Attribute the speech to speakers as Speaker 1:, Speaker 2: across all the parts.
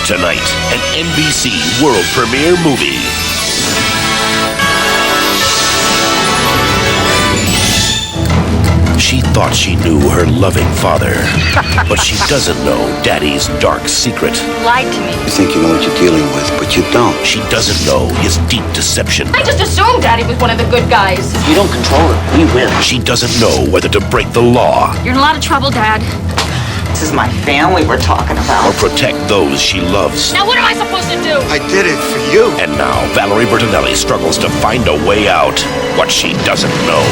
Speaker 1: Tonight, an NBC world premiere movie. She thought she knew her loving father, but she doesn't know Daddy's dark secret.
Speaker 2: Lied to me.
Speaker 3: You think you know what you're dealing with, but you don't.
Speaker 1: She doesn't know his deep deception.
Speaker 2: I just assumed Daddy was one of the good guys.
Speaker 3: If you don't control it, we win.
Speaker 1: She doesn't know whether to break the law.
Speaker 2: You're in a lot of trouble, Dad.
Speaker 4: This is my family we're talking about.
Speaker 1: Or protect those she loves.
Speaker 2: Now what am I supposed to do?
Speaker 3: I did it for you.
Speaker 1: And now, Valerie Bertinelli struggles to find a way out. What she doesn't know.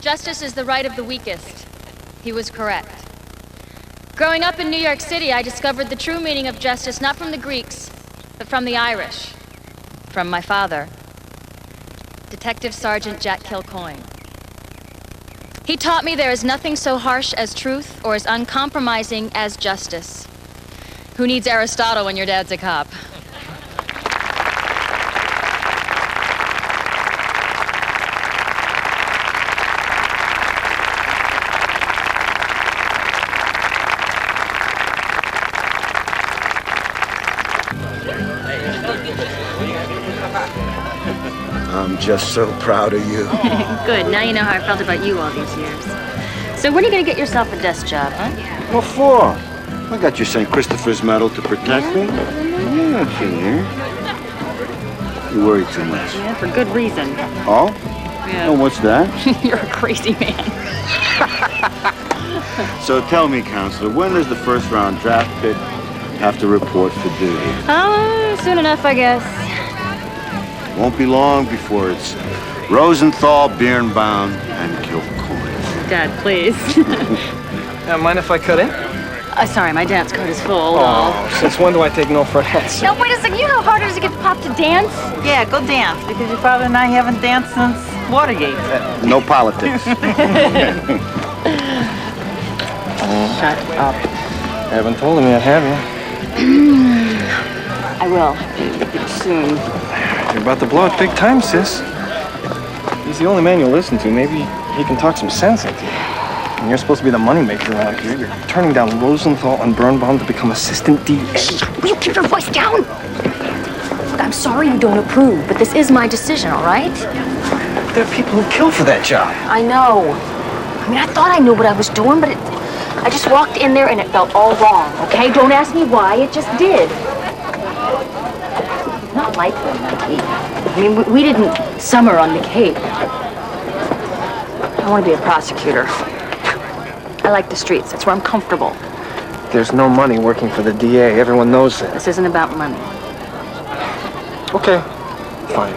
Speaker 5: Justice is the right of the weakest. He was correct. Growing up in New York City, I discovered the true meaning of justice not from the Greeks, but from the Irish. From my father, Detective Sergeant Jack Kilcoyne. He taught me there is nothing so harsh as truth or as uncompromising as justice. Who needs Aristotle when your dad's a cop?
Speaker 3: I'm just so proud of you.
Speaker 5: Good. Now you know how I felt about you all these years. So when are you going to get yourself a desk job, huh?
Speaker 3: What for? I got your St. Christopher's medal to protect me. Yeah, here. You worry too much.
Speaker 5: Yeah, for good reason.
Speaker 3: Oh?
Speaker 5: Yeah.
Speaker 3: Oh, what's that?
Speaker 5: You're a crazy man.
Speaker 3: So tell me, Counselor, when does the first round draft pick have to report for duty?
Speaker 5: Oh, soon enough, I guess.
Speaker 3: Won't be long before it's Rosenthal, Birnbaum, and Kilcoyne.
Speaker 5: Dad, please.
Speaker 6: Mind if I cut in?
Speaker 5: Sorry, my dance card is full.
Speaker 6: Oh, since when do I take no for an answer?
Speaker 5: No, wait a second. You know how hard it is to get Pop to dance?
Speaker 4: Yeah, go dance, because your father and I haven't danced since Watergate.
Speaker 3: No politics.
Speaker 5: Shut up.
Speaker 6: I haven't told him yet, have you?
Speaker 5: I will. Soon.
Speaker 6: You're about to blow it big time, sis. He's the only man you'll listen to. Maybe he can talk some sense into you. And you're supposed to be the moneymaker around here. You're turning down Rosenthal and Birnbaum to become assistant DA.
Speaker 5: Will you keep your voice down? Look, I'm sorry you don't approve, but this is my decision, all right?
Speaker 6: There are people who kill for that job.
Speaker 5: I know. I mean, I thought I knew what I was doing, but I just walked in there and it felt all wrong, okay? Don't ask me why, it just did. Not like them, Mikey. I mean, we didn't summer on the Cape. I want to be a prosecutor. I like the streets. That's where I'm comfortable.
Speaker 6: There's no money working for the DA. Everyone knows that.
Speaker 5: This isn't about money.
Speaker 6: Okay, fine.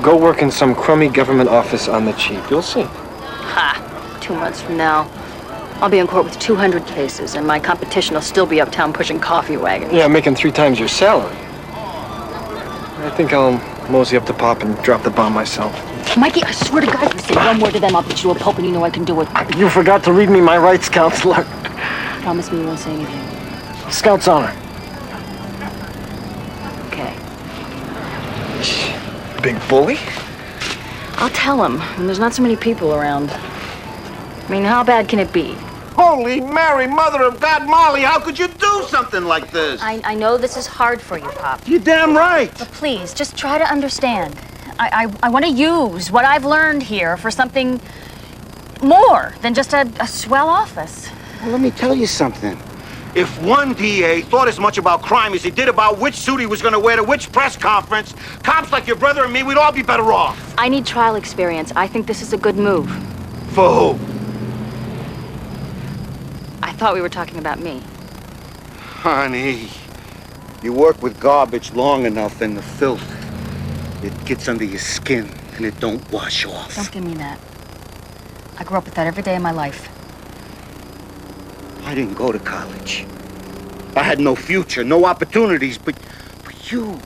Speaker 6: Go work in some crummy government office on the cheap. You'll see.
Speaker 5: Ha!
Speaker 2: 2 months from now, I'll be in court with 200 cases, and my competition will still be uptown pushing coffee wagons.
Speaker 6: Yeah, making 3 times your salary. I think I'll mosey up to Pop and drop the bomb myself.
Speaker 2: Mikey, I swear to God, if you say one word to them, I'll beat you to a pulp, and you know I can do it.
Speaker 6: You forgot to read me my rights, counselor.
Speaker 2: Promise me you won't say anything.
Speaker 6: Scout's honor.
Speaker 2: Okay.
Speaker 6: Big bully?
Speaker 2: I'll tell him when there's not so many people around. I mean, how bad can it be?
Speaker 3: Holy Mary, Mother of God, Molly, how could you do something like this?
Speaker 5: I know this is hard for you, Pop.
Speaker 3: You're damn right.
Speaker 5: But please, just try to understand. I want to use what I've learned here for something more than just a swell office.
Speaker 3: Well, let me tell you something. If one DA thought as much about crime as he did about which suit he was going to wear to which press conference, cops like your brother and me, we'd all be better off.
Speaker 2: I need trial experience. I think this is a good move.
Speaker 3: For who?
Speaker 2: I thought we were talking about me.
Speaker 3: Honey, you work with garbage long enough and the filth, it gets under your skin and it don't wash off.
Speaker 2: Don't give me that. I grew up with that every day of my life.
Speaker 3: I didn't go to college. I had no future, no opportunities, but you...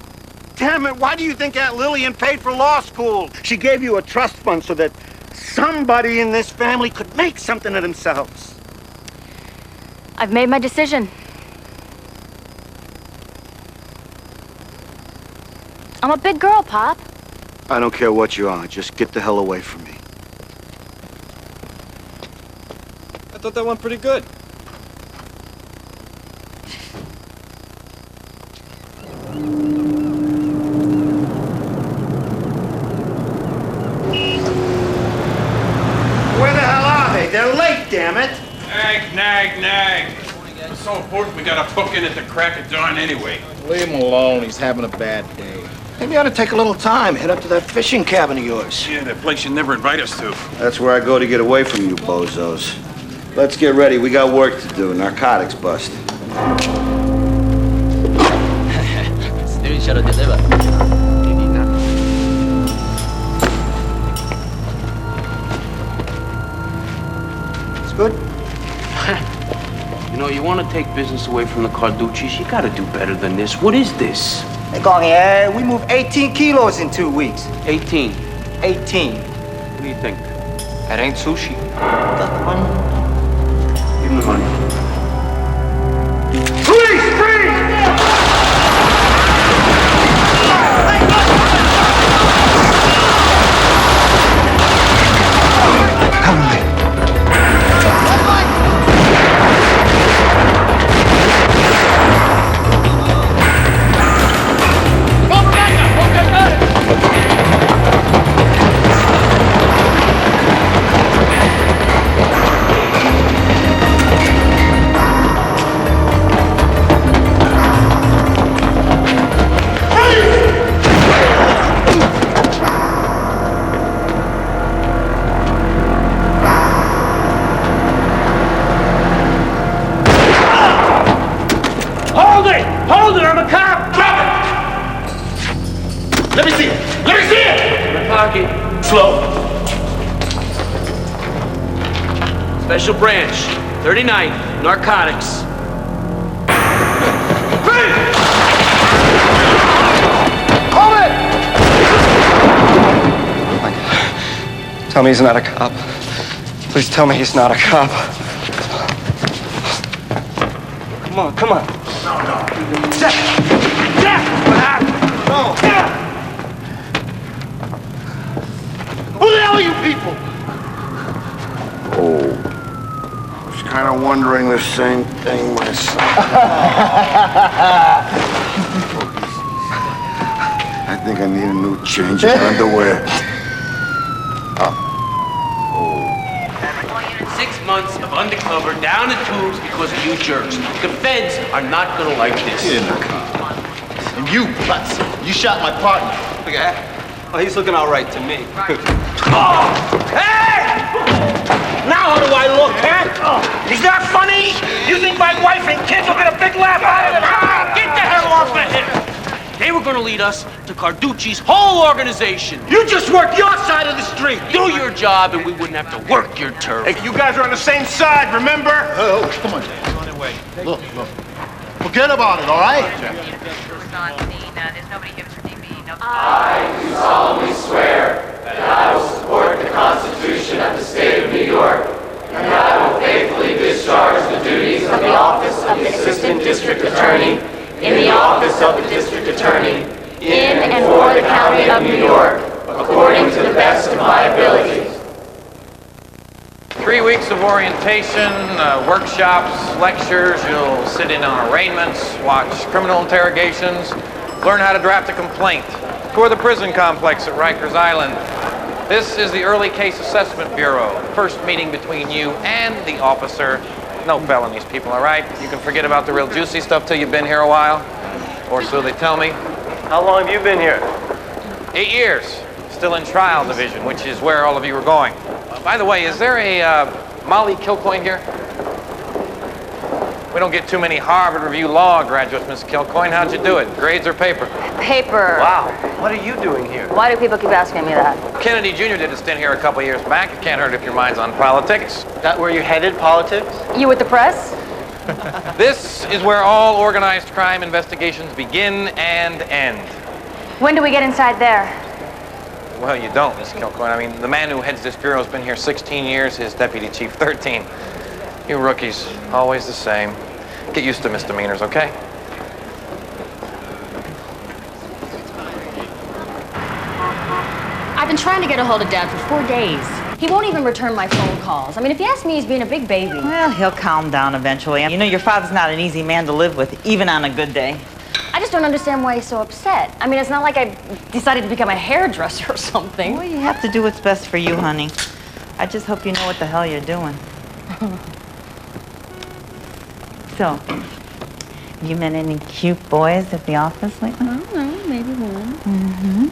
Speaker 3: Damn it, why do you think Aunt Lillian paid for law school? She gave you a trust fund so that somebody in this family could make something of themselves.
Speaker 2: I've made my decision. I'm a big girl, Pop.
Speaker 3: I don't care what you are, just get the hell away from me.
Speaker 6: I thought that went pretty good.
Speaker 3: Where the hell are they? They're late, damn it!
Speaker 7: Nag. It's so important we got a book in at the crack of dawn anyway.
Speaker 8: Leave him alone. He's having a bad day.
Speaker 9: Maybe you ought to take a little time. Head up to that fishing cabin of yours.
Speaker 7: Yeah, that place you never invite us to.
Speaker 3: That's where I go to get away from you bozos. Let's get ready. We got work to do. Narcotics bust.
Speaker 8: Still shall deliver.
Speaker 3: It's good?
Speaker 10: You know, you want to take business away from the Carducci's, you gotta do better than this. What is this?
Speaker 9: Hey, Gong, we moved 18 kilos in 2 weeks.
Speaker 10: 18.
Speaker 9: 18.
Speaker 10: What do you think?
Speaker 9: That ain't sushi.
Speaker 10: Got the money? Give him the money.
Speaker 3: Freeze! Freeze!
Speaker 6: Come with me.
Speaker 10: Hold it! I'm a cop!
Speaker 3: Drop it! Let me see it! Let me see it!
Speaker 10: In the pocket. Slow. Special branch. 39th. Narcotics.
Speaker 3: Hold it!
Speaker 6: Tell me he's not a cop. Please tell me he's not a cop. Come on.
Speaker 3: Jack! What happened? No. Who the hell are you people? Oh. I was kind of wondering the same thing myself. I think I need a new change of underwear.
Speaker 10: 6 months of undercover, down the tubes because of you jerks. The feds are not gonna like this.
Speaker 8: Get in the car. And you, Butts, you shot my partner.
Speaker 6: Look at that. Oh, he's looking all right to me.
Speaker 3: Oh! Hey! Now how do I look, huh? Is that funny? You think my wife and kids will get a big laugh out of it? Get the hell off of him! They were
Speaker 10: were gonna lead us to Carducci's whole organization.
Speaker 3: You just work your side of the street.
Speaker 10: Do your job and we wouldn't have to work your turf.
Speaker 7: Hey, you guys are on the same side, remember?
Speaker 8: Oh, come on. Look. Forget about it, all right?
Speaker 11: I do solemnly swear that I will support the Constitution of the State of New York, and that I will faithfully discharge the duties of the office of the Assistant District Attorney in the office of the District Attorney in and for the County of New York, according to the best of my abilities.
Speaker 12: 3 weeks of orientation, workshops, lectures. You'll sit in on arraignments, watch criminal interrogations, learn how to draft a complaint, tour the prison complex at Rikers Island. This is the Early Case Assessment Bureau, first meeting between you and the officer. No felonies, people, all right? You can forget about the real juicy stuff till you've been here a while, or so they tell me.
Speaker 6: How long have you been here?
Speaker 12: 8 years, still in trial division, which is where all of you are going. By the way, is there a Molly Kilcoyne here? We don't get too many Harvard Review Law graduates, Miss Kilcoyne. How'd you do it? Grades or paper?
Speaker 2: Paper.
Speaker 6: Wow. What are you doing here?
Speaker 2: Why do people keep asking me that?
Speaker 12: Kennedy Jr. did a stint here a couple years back. It can't hurt if your mind's on politics.
Speaker 6: That where you headed, politics?
Speaker 2: You with the press?
Speaker 12: This is where all organized crime investigations begin and end.
Speaker 2: When do we get inside there?
Speaker 12: Well, you don't, Miss Kilcoyne. I mean, the man who heads this bureau has been here 16 years, his deputy chief 13. You rookies, always the same. Get used to misdemeanors, okay?
Speaker 5: I've been trying to get a hold of Dad for 4 days. He won't even return my phone calls. I mean, if you ask me, he's being a big baby.
Speaker 4: Well, he'll calm down eventually. You know, your father's not an easy man to live with, even on a good day.
Speaker 5: I just don't understand why he's so upset. I mean, it's not like I decided to become a hairdresser or something.
Speaker 4: Well, you have to do what's best for you, honey. I just hope you know what the hell you're doing. So, you met any cute boys at the office lately?
Speaker 5: I don't know, maybe one.
Speaker 4: Mm-hmm.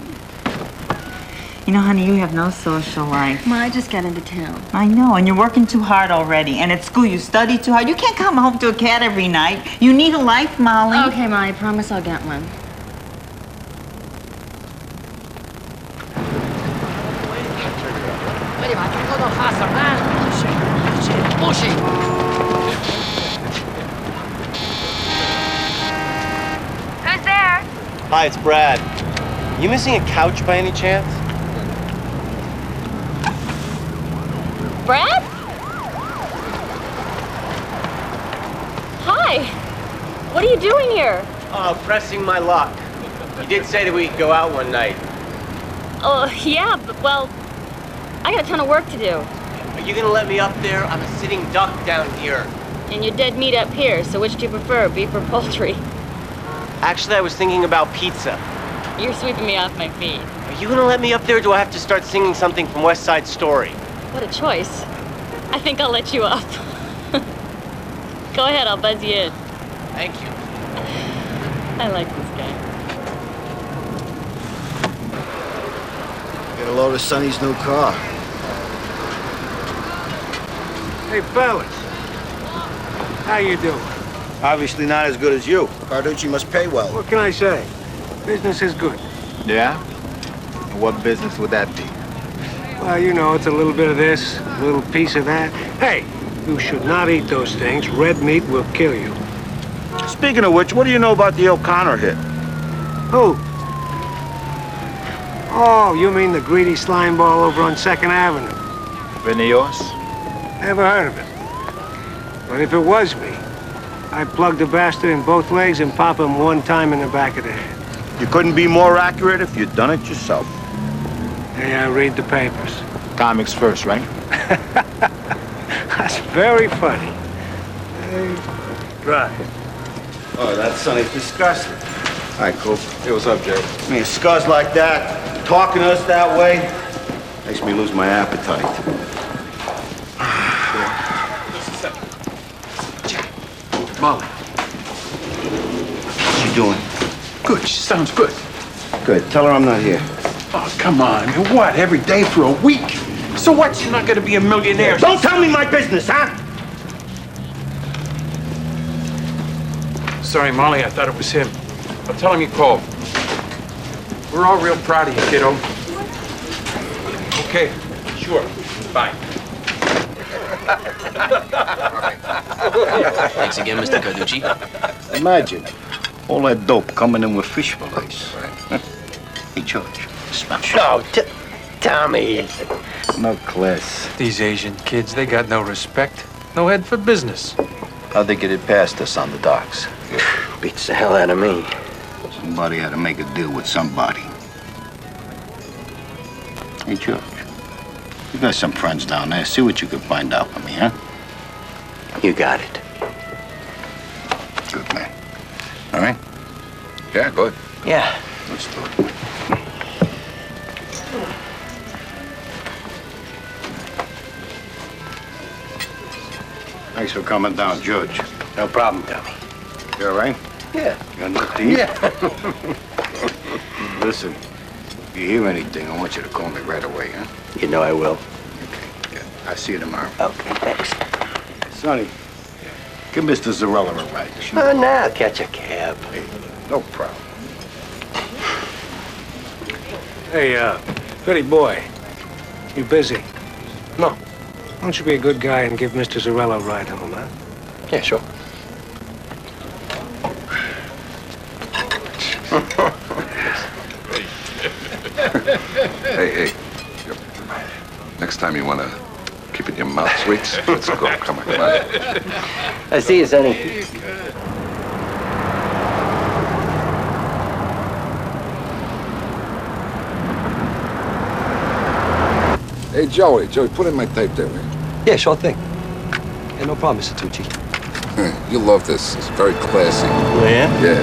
Speaker 4: You know, honey, you have no social life.
Speaker 5: I just got into town.
Speaker 4: I know, and you're working too hard already. And at school, you study too hard. You can't come home to a cat every night. You need a life, Molly.
Speaker 5: Okay, Ma, I promise I'll get one.
Speaker 2: Who's there?
Speaker 6: Hi, it's Brad. You missing a couch by any chance?
Speaker 5: Brad? Hi. What are you doing here?
Speaker 6: Pressing my luck. You did say that we could go out one night.
Speaker 5: Oh, yeah, but, well, I got a ton of work to do.
Speaker 6: Are you gonna let me up there? I'm a sitting duck down here.
Speaker 5: And you're dead meat up here, so which do you prefer, beef or poultry?
Speaker 6: Actually, I was thinking about pizza.
Speaker 5: You're sweeping me off my feet.
Speaker 6: Are you gonna let me up there, or do I have to start singing something from West Side Story?
Speaker 5: What a choice. I think I'll let you up. Go ahead, I'll buzz you in.
Speaker 6: Thank you.
Speaker 5: I like this guy.
Speaker 9: Get a load of Sonny's new car.
Speaker 13: Hey, fellas. How you doing?
Speaker 3: Obviously not as good as you. Carducci must pay well.
Speaker 13: What can I say? Business is good.
Speaker 8: Yeah? What business would that be?
Speaker 13: Well, you know, it's a little bit of this, a little piece of that. Hey, you should not eat those things. Red meat will kill you.
Speaker 3: Speaking of which, what do you know about the O'Connor hit?
Speaker 13: Who? Oh, you mean the greedy slime ball over on 2nd Avenue?
Speaker 8: Venios?
Speaker 13: Never heard of it. But if it was me, I'd plug the bastard in both legs and pop him one time in the back of the head.
Speaker 3: You couldn't be more accurate if you'd done it yourself.
Speaker 13: Yeah, read the papers.
Speaker 8: Comics first, right?
Speaker 13: That's very funny. Right.
Speaker 3: Oh, that Sonny's disgusting. All right, cool.
Speaker 8: Hey, what's up, Jay?
Speaker 3: I mean, scuzz like that, talking to us that way, makes me lose my appetite.
Speaker 7: Molly.
Speaker 3: What's she doing?
Speaker 7: Good, she sounds good.
Speaker 3: Good. Tell her I'm not here.
Speaker 7: Oh, come on. And what, every day for a week? So what, she's not gonna be a millionaire?
Speaker 3: Don't tell me my business, huh?
Speaker 7: Sorry, Molly, I thought it was him. But tell him you called. We're all real proud of you, kiddo. Okay, sure. Bye.
Speaker 10: Thanks again, Mr. Carducci.
Speaker 3: Imagine all that dope coming in with fish fillets. Hey, George, smash.
Speaker 14: No, Tommy.
Speaker 3: No class.
Speaker 15: These Asian kids, they got no respect. No head for business.
Speaker 3: How'd they get it past us on the docks?
Speaker 14: Beats the hell out of me.
Speaker 3: Somebody had to make a deal with somebody. Hey, George, you got some friends down there. See what you can find out for me, huh?
Speaker 14: You got it.
Speaker 3: Good man. All right?
Speaker 8: Yeah, good.
Speaker 14: Yeah.
Speaker 3: Let's do it. Thanks for coming down, George.
Speaker 14: No problem, Tommy.
Speaker 3: You all right?
Speaker 14: Yeah.
Speaker 3: You got enough to eat?
Speaker 14: Yeah.
Speaker 3: Listen, if you hear anything, I want you to call me right away, huh?
Speaker 14: You know I will.
Speaker 3: Okay, yeah. I'll see you tomorrow.
Speaker 14: Okay, thanks.
Speaker 3: Sonny, give Mr. Zarella a ride.
Speaker 14: Oh, now I'll catch a cab.
Speaker 3: Hey, no problem.
Speaker 13: Hey, pretty boy. You busy?
Speaker 14: No.
Speaker 13: Why don't you be a good guy and give Mr. Zarella a ride home, huh?
Speaker 14: Yeah, sure.
Speaker 8: Hey. Next time you want to keep it in your mouth sweets, let's go. Come on.
Speaker 14: I see you, Sonny.
Speaker 8: Hey, Joey, put in my tape there, man.
Speaker 14: Yeah, sure thing. Yeah, no problem, Mr. Tucci.
Speaker 8: You'll love this. It's very classy.
Speaker 14: Oh, yeah?
Speaker 8: Yeah.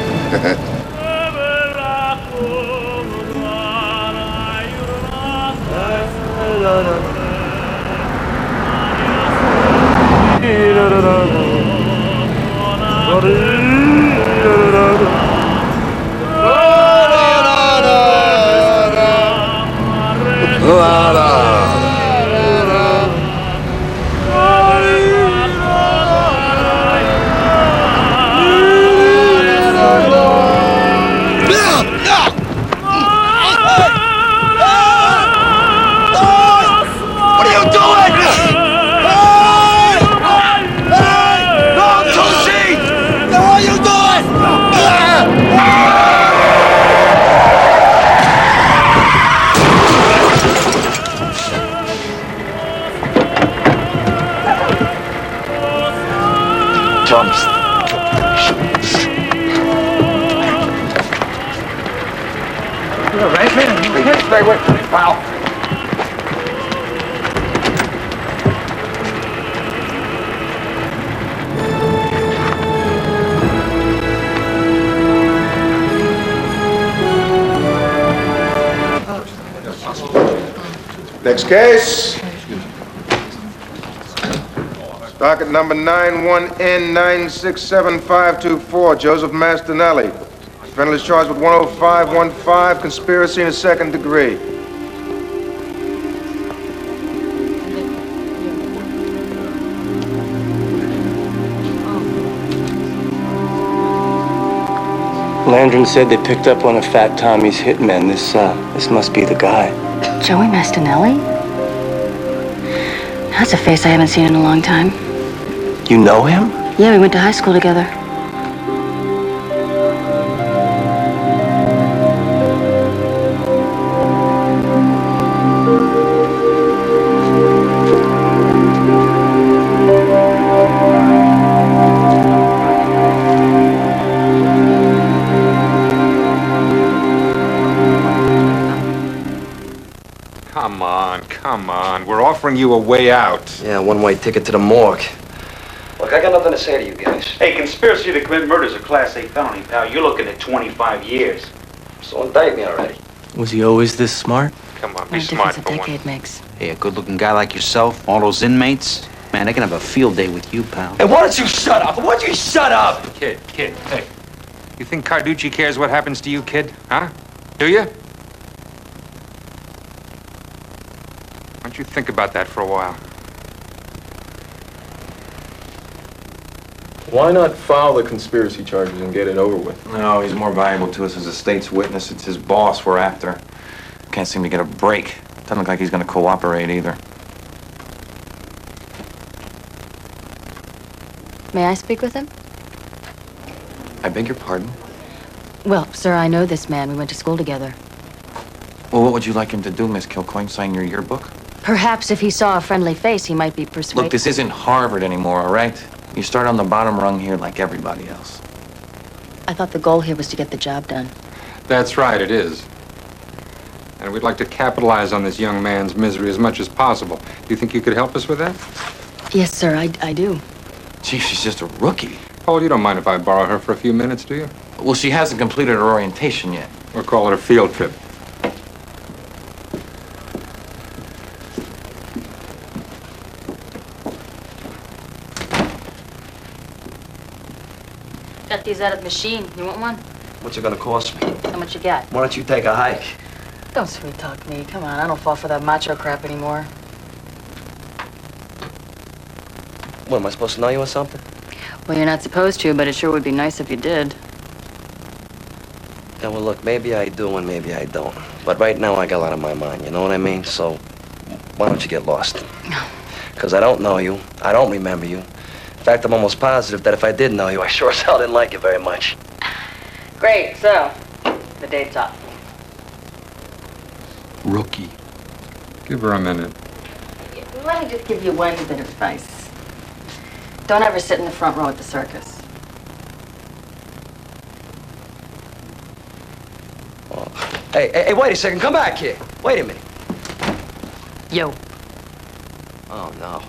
Speaker 7: Stay away from me, pal.
Speaker 16: Next case. Docket number 91N967524, Joseph Bertinelli. Defendant is charged with 10515, conspiracy in the second degree.
Speaker 14: Landron said they picked up one of Fat Tommy's hitmen. This must be the guy.
Speaker 2: Joey Bertinelli? That's a face I haven't seen in a long time.
Speaker 14: You know him?
Speaker 2: Yeah, we went to high school together.
Speaker 7: Come on. We're offering you a way out.
Speaker 14: Yeah, one-way ticket to the morgue.
Speaker 9: Look, I got nothing to say to you guys.
Speaker 17: Hey, conspiracy to commit murder is a Class A felony, pal. You're looking at 25 years.
Speaker 9: So indict me already.
Speaker 14: Was he always this smart?
Speaker 7: Come on, be
Speaker 2: What a
Speaker 7: smart
Speaker 2: difference a
Speaker 7: for one.
Speaker 2: decade makes.
Speaker 10: Hey, a good-looking guy like yourself, all those inmates, man, they can have a field day with you, pal.
Speaker 14: Hey, why don't you shut up? Why don't you shut up?
Speaker 7: Kid, hey. You think Carducci cares what happens to you, kid? Huh? Do you? Why don't you think about that for a while?
Speaker 6: Why not file the conspiracy charges and get it over with?
Speaker 12: No, he's more valuable to us as a state's witness. It's his boss we're after. Can't seem to get a break. Doesn't look like he's going to cooperate either.
Speaker 2: May I speak with him?
Speaker 12: I beg your pardon?
Speaker 2: Well, sir, I know this man. We went to school together.
Speaker 12: Well, what would you like him to do, Miss Kilcoyne? Sign your yearbook?
Speaker 2: Perhaps if he saw a friendly face, he might be persuaded.
Speaker 12: Look, this isn't Harvard anymore, all right? You start on the bottom rung here like everybody else.
Speaker 2: I thought the goal here was to get the job done.
Speaker 15: That's right, it is. And we'd like to capitalize on this young man's misery as much as possible. Do you think you could help us with that?
Speaker 2: Yes, sir, I do.
Speaker 12: Chief, she's just a rookie.
Speaker 15: Paul, you don't mind if I borrow her for a few minutes, do you?
Speaker 12: Well, she hasn't completed her orientation yet.
Speaker 15: We'll call it a field trip.
Speaker 2: Got these out of the machine. You want one?
Speaker 9: What's it gonna cost me?
Speaker 2: How much you got?
Speaker 9: Why don't you take a hike?
Speaker 2: Don't sweet talk me. Come on, I don't fall for that macho crap anymore.
Speaker 9: What, am I supposed to know you or something?
Speaker 2: Well, you're not supposed to, but it sure would be nice if you did.
Speaker 9: Yeah, well, look, maybe I do and maybe I don't. But right now I got a lot on my mind, you know what I mean? So, why don't you get lost? Because I don't know you. I don't remember you. In fact, I'm almost positive that if I did know you, I sure as hell didn't like you very much.
Speaker 2: Great, so, the date's up.
Speaker 15: Rookie. Give her a minute.
Speaker 2: Let me just give you one bit of advice. Don't ever sit in the front row at the circus.
Speaker 9: Oh. Hey, wait a second. Come back here. Wait a minute.
Speaker 2: Yo.
Speaker 9: Oh, no.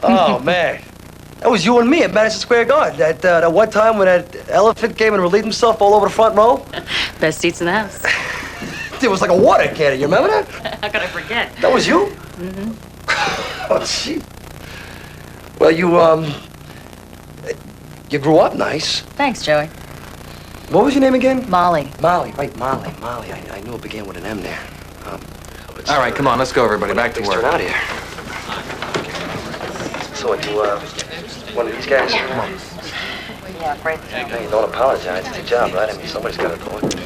Speaker 9: Oh, man. Oh, man. That was you and me at Madison Square Garden. That one time when that elephant came and relieved himself all over the front row.
Speaker 2: Best seats in the house.
Speaker 9: It was like a water cannon. You remember that?
Speaker 2: How could I forget?
Speaker 9: That was you?
Speaker 2: Mm-hmm.
Speaker 9: Oh, gee. Well, you grew up nice.
Speaker 2: Thanks, Joey.
Speaker 9: What was your name again?
Speaker 2: Molly.
Speaker 9: Molly, right, Molly. I knew it began with an M there.
Speaker 12: All right, come on, let's go, everybody. Back to work.
Speaker 9: Turn out here. So what, you, one of these guys? Come on.
Speaker 2: Yeah, right.
Speaker 9: Hey, don't apologize. It's a job, right? I mean, somebody's got to do it.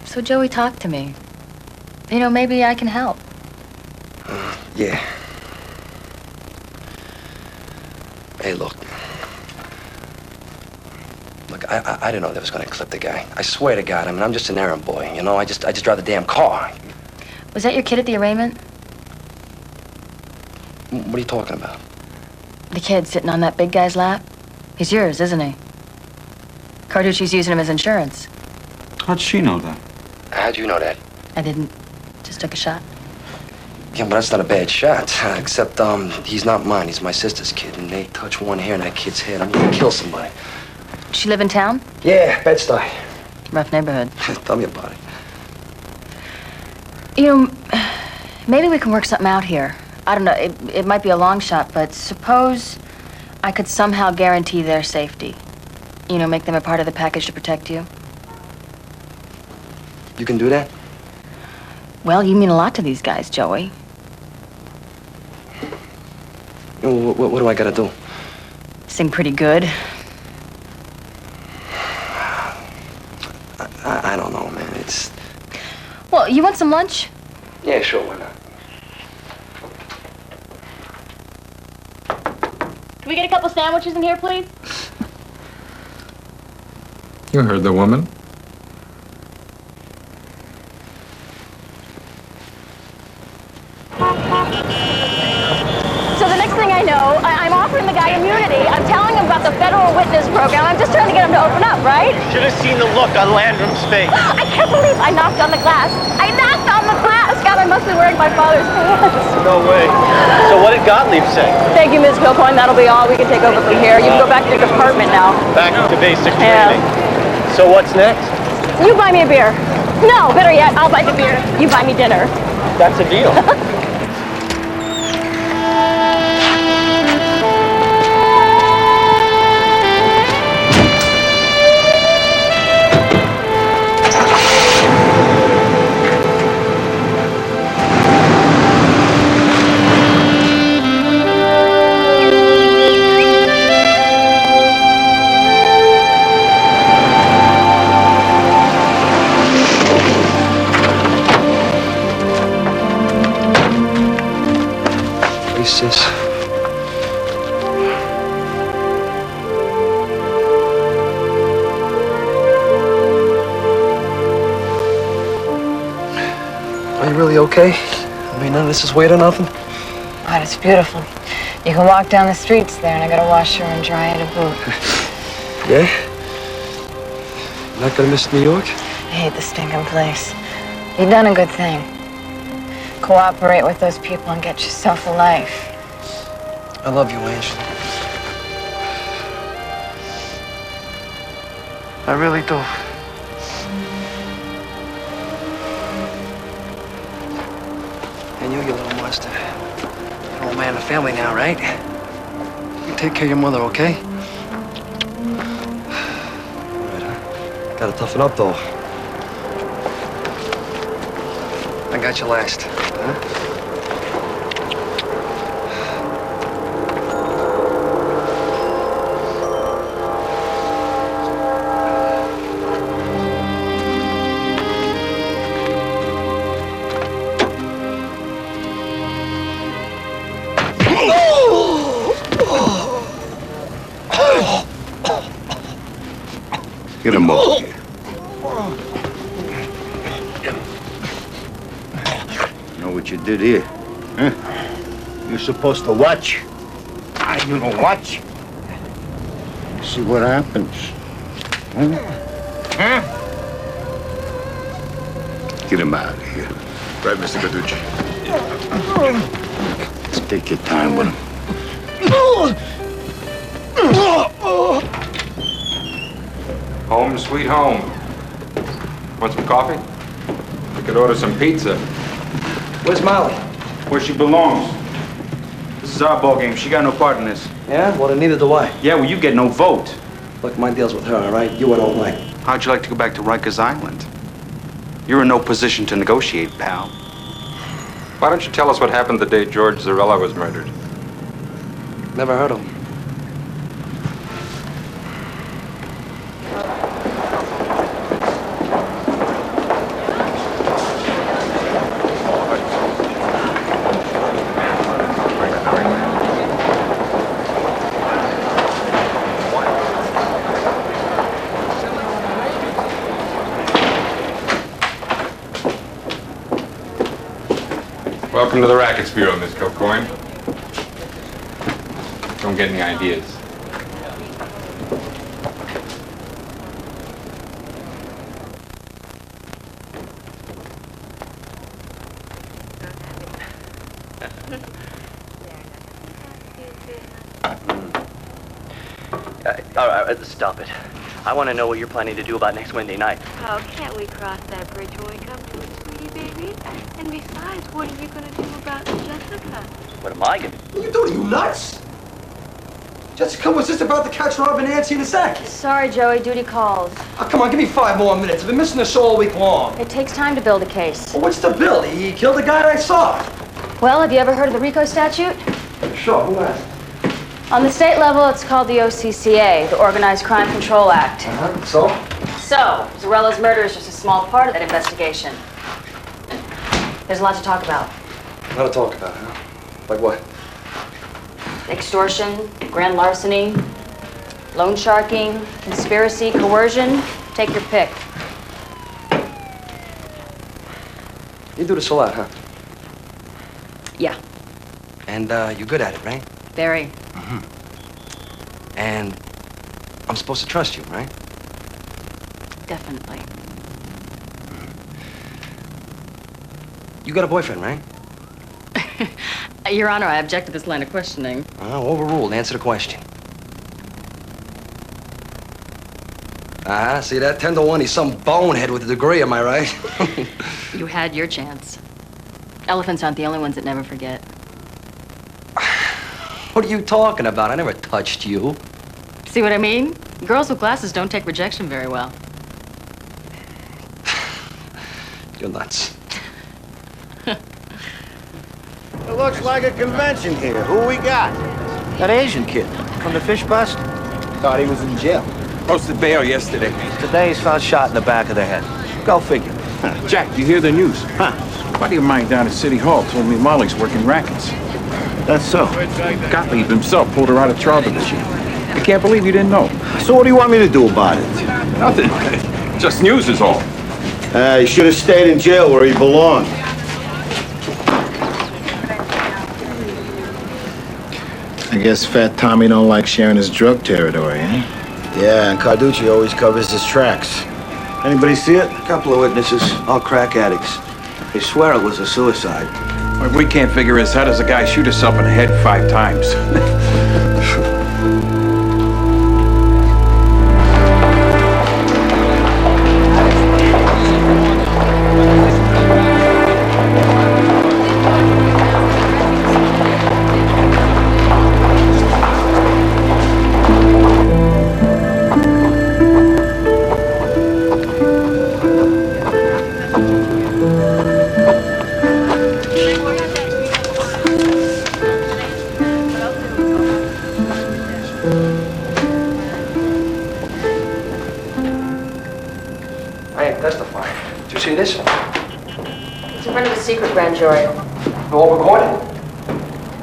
Speaker 2: So, Joey, talk to me. You know, maybe I can help.
Speaker 9: Yeah. Hey, look. Look, I didn't know they was gonna clip the guy. I swear to God, I mean, I'm just an errand boy, you know? I just drive the damn car.
Speaker 2: Was that your kid at the arraignment?
Speaker 9: What are you talking about?
Speaker 2: The kid sitting on that big guy's lap? He's yours, isn't he? Carducci's using him as insurance.
Speaker 17: How'd she know that?
Speaker 9: How'd you know that?
Speaker 2: I didn't. Just took a shot.
Speaker 9: Yeah, but that's not a bad shot. Except, he's not mine. He's my sister's kid. And they touch one hair in that kid's head, I'm gonna kill somebody.
Speaker 2: She live in town?
Speaker 9: Yeah, Bed-Stuy.
Speaker 2: Rough neighborhood.
Speaker 9: Tell me about it.
Speaker 2: You know, maybe we can work something out here. I don't know, it might be a long shot, but suppose I could somehow guarantee their safety. You know, make them a part of the package to protect you.
Speaker 9: You can do that?
Speaker 2: Well, you mean a lot to these guys, Joey.
Speaker 9: What do I gotta do?
Speaker 2: Sing pretty good.
Speaker 9: I don't know, man. It's...
Speaker 2: Well, you want some lunch?
Speaker 9: Yeah, sure, why not?
Speaker 5: Can we get a couple sandwiches in here, please?
Speaker 15: You heard the woman.
Speaker 5: So the next thing I know, I'm offering the guy immunity. I'm telling him about the federal witness program. I'm just trying to get him to open up, right?
Speaker 3: Should have seen the look on Landrum's face.
Speaker 5: I can't believe I knocked on the glass. I knocked on the glass. God, I must be wearing my father's pants.
Speaker 3: No way. So what did Gottlieb say?
Speaker 5: Thank you, Ms. Kilcoyne. That'll be all. We can take over from here. You can go back to your department now.
Speaker 3: Back to basic
Speaker 5: Yeah.
Speaker 3: training. So what's next?
Speaker 5: You buy me a beer. No, better yet, I'll buy the beer. You buy me dinner.
Speaker 3: That's a deal.
Speaker 9: sis. Are you really okay? I mean, none of this is weight or nothing?
Speaker 18: God, it's beautiful. You can walk down the streets there, and I gotta wash her and dry her to boot.
Speaker 9: Yeah? Not gonna miss New York?
Speaker 18: I hate the stinking place. You've done a good thing. Cooperate with those people and get yourself a life.
Speaker 9: I love you, Angela. I really do. And you little monster. You're an old man of the family now, right? You take care of your mother, okay? All right, huh? Gotta toughen up, though. I got you last, huh?
Speaker 3: Get him over here. You know what you did here? Huh? You're supposed to watch. You don't watch. See what happens. Huh? Huh? Get him out of here.
Speaker 8: Right, Mr. Carducci.
Speaker 3: Just take your time with him.
Speaker 15: Home sweet home. Want some coffee? We could order some pizza.
Speaker 9: Where's Molly?
Speaker 17: Where she belongs. This is our ball game. She got no part in this.
Speaker 9: Yeah? Well, then neither do I.
Speaker 17: Yeah, well, you get no vote.
Speaker 9: Look, my deal's with her, all right? You I don't like.
Speaker 17: How'd you like to go back to Rikers Island? You're in no position to negotiate, pal.
Speaker 15: Why don't you tell us what happened the day George Zarella was murdered?
Speaker 9: Never heard of him.
Speaker 15: Welcome to the Rackets Bureau, Miss Kilcoyne. Don't get any ideas.
Speaker 19: All right, stop it. I want to know what you're planning to do about next Wednesday night.
Speaker 20: Oh, can't we cross that bridge when we come to it, sweetie baby? And besides, what are you going to do about Jessica?
Speaker 19: What am I going to do?
Speaker 9: What are you doing? Are you nuts? Jessica was just about to catch Rob and Nancy in a sack.
Speaker 2: Sorry, Joey. Duty calls.
Speaker 9: Oh, come on, give me 5 more minutes. I've been missing the show all week long.
Speaker 2: It takes time to build a case.
Speaker 9: Well, what's the bill? He killed the guy I saw.
Speaker 2: Well, have you ever heard of the RICO statute?
Speaker 9: Sure, who has?
Speaker 2: On the state level, it's called the OCCA, the Organized Crime Control Act.
Speaker 9: So?
Speaker 2: So, Zarella's murder is just a small part of that investigation. There's a lot to talk about.
Speaker 9: A lot to talk about, huh? Like what?
Speaker 2: Extortion, grand larceny, loan sharking, conspiracy, coercion. Take your pick.
Speaker 9: You do this a lot, huh?
Speaker 2: Yeah,
Speaker 9: And you're good at it, right?
Speaker 2: very.
Speaker 9: And I'm supposed to trust you, right?
Speaker 2: Definitely.
Speaker 9: You got a boyfriend, right?
Speaker 2: Your Honor, I object to this line of questioning.
Speaker 9: Oh, overruled. Answer the question. Ah, see that? 10 to 1. He's some bonehead with a degree, am I right?
Speaker 2: You had your chance. Elephants aren't the only ones that never forget.
Speaker 9: What are you talking about? I never touched you.
Speaker 2: See what I mean? Girls with glasses don't take rejection very well.
Speaker 9: You're nuts.
Speaker 3: It looks like a convention here. Who we got?
Speaker 21: That Asian kid from the fish bust. Thought he was in jail.
Speaker 7: Posted bail yesterday.
Speaker 21: Today he's found shot in the back of the head. Go figure.
Speaker 7: Jack, you hear the news? Huh? A buddy of mine down at City Hall told me Molly's working rackets.
Speaker 3: That's so.
Speaker 7: Gottlieb himself pulled her out of trouble this year. I can't believe you didn't know.
Speaker 3: So what do you want me to do about it?
Speaker 7: Nothing. Just news is all.
Speaker 3: He should have stayed in jail where he belonged.
Speaker 1: I guess Fat Tommy don't like sharing his drug territory, eh?
Speaker 21: Yeah, and Carducci always covers his tracks.
Speaker 3: Anybody see it?
Speaker 21: A couple of witnesses, all crack addicts. They swear it was a suicide.
Speaker 7: What we can't figure is how does a guy shoot himself in the head 5 times?
Speaker 9: This?
Speaker 2: It's in front of a secret grand jury.
Speaker 9: All recorded?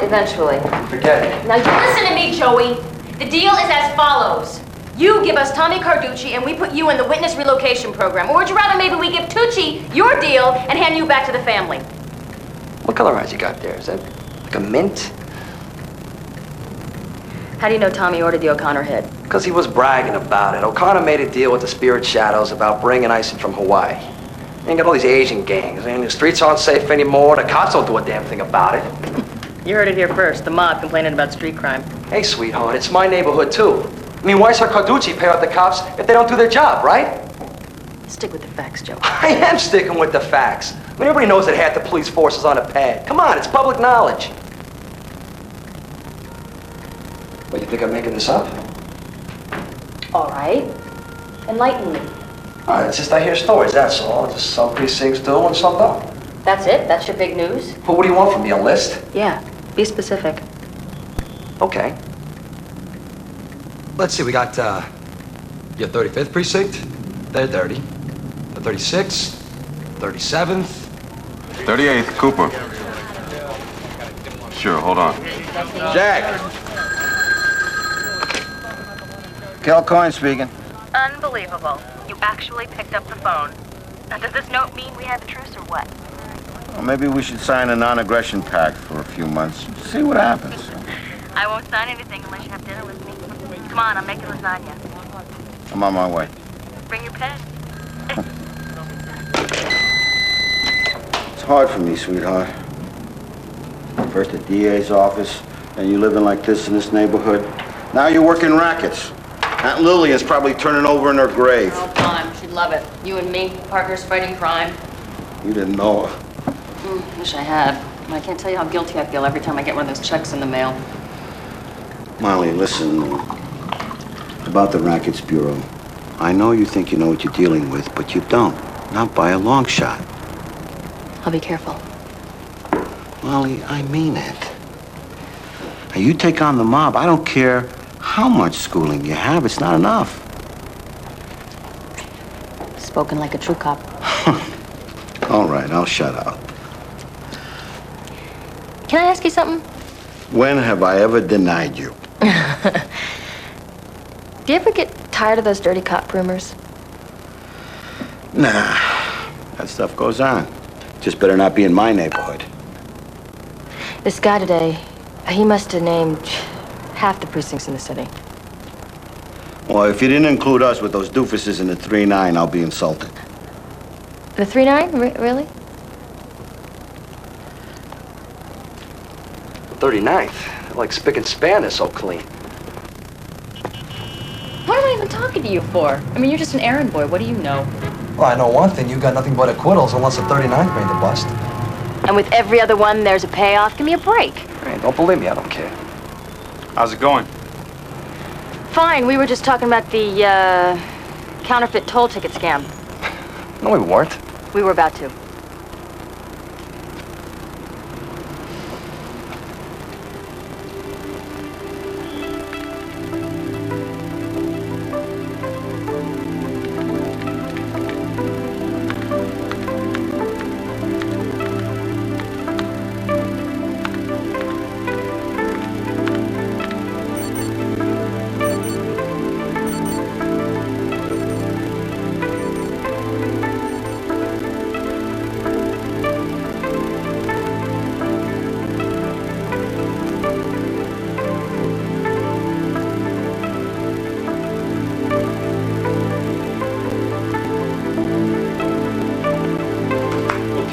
Speaker 2: Eventually.
Speaker 9: Forget it.
Speaker 22: Now you listen to me, Joey. The deal is as follows. You give us Tommy Carducci and we put you in the witness relocation program. Or would you rather maybe we give Tucci your deal and hand you back to the family?
Speaker 9: What color eyes you got there? Is that like a mint?
Speaker 2: How do you know Tommy ordered the O'Connor head?
Speaker 9: Because he was bragging about it. O'Connor made a deal with the Spirit Shadows about bringing ice in from Hawaii. You got all these Asian gangs, and the streets aren't safe anymore. The cops don't do a damn thing about it.
Speaker 2: You heard it here first. The mob complaining about street crime.
Speaker 9: Hey, sweetheart, it's my neighborhood, too. I mean, why should Carducci pay out the cops if they don't do their job, right?
Speaker 2: Stick with the facts, Joe.
Speaker 9: I am sticking with the facts. I mean, everybody knows that half the police force is on a pad. Come on, it's public knowledge. What, you think I'm making this up?
Speaker 2: All right. Enlighten me.
Speaker 9: It's just I hear stories, that's all. Just some precincts do and some don't.
Speaker 2: That's it? That's your big news?
Speaker 9: Well, what do you want from me, a list?
Speaker 2: Yeah, be specific.
Speaker 9: Okay. Let's see, we got your 35th precinct. They're dirty. The 36th, 37th.
Speaker 8: 38th, Cooper. Sure, hold on.
Speaker 3: Jack. Kel Coyne speaking.
Speaker 23: Unbelievable. You actually picked up the phone. Now, does this note mean we have a truce or what?
Speaker 3: Well, maybe we should sign a non-aggression pact for a few months. See what happens.
Speaker 23: I won't sign anything unless you have dinner with me. Come on, I'll make you lasagna.
Speaker 3: I'm on my way.
Speaker 23: Bring your pen.
Speaker 3: It's hard for me, sweetheart. First at DA's office, and you living like this in this neighborhood. Now you're working rackets. Aunt Lillian's probably turning over in her grave.
Speaker 2: No time. She'd love it. You and me, partners fighting crime.
Speaker 3: You didn't know her.
Speaker 2: Wish I had. I can't tell you how guilty I feel every time I get one of those checks in the mail.
Speaker 3: Molly, listen. About the Rackets Bureau. I know you think you know what you're dealing with, but you don't. Not by a long shot.
Speaker 2: I'll be careful.
Speaker 3: Molly, I mean it. Now, you take on the mob. I don't care how much schooling you have. It's not enough.
Speaker 2: Spoken like a true cop.
Speaker 3: All right, I'll shut up.
Speaker 2: Can I ask you something?
Speaker 3: When have I ever denied you?
Speaker 2: Do you ever get tired of those dirty cop rumors?
Speaker 3: Nah, that stuff goes on. Just better not be in my neighborhood.
Speaker 2: This guy today, he must have named half the precincts in the city.
Speaker 3: Well, if you didn't include us with those doofuses in the 3-9, I'll be insulted.
Speaker 2: The 3-9? Really?
Speaker 9: The 39th. Like spick and span is so clean.
Speaker 2: What am I even talking to you for? I mean, you're just an errand boy. What do you know?
Speaker 9: Well, I know one thing. You got nothing but acquittals unless the 39th made the bust.
Speaker 2: And with every other one, there's a payoff. Give me a break.
Speaker 9: Hey, don't believe me, I don't care.
Speaker 12: How's it going?
Speaker 2: Fine. We were just talking about the, counterfeit toll ticket scam.
Speaker 9: No, we weren't.
Speaker 2: We were about to.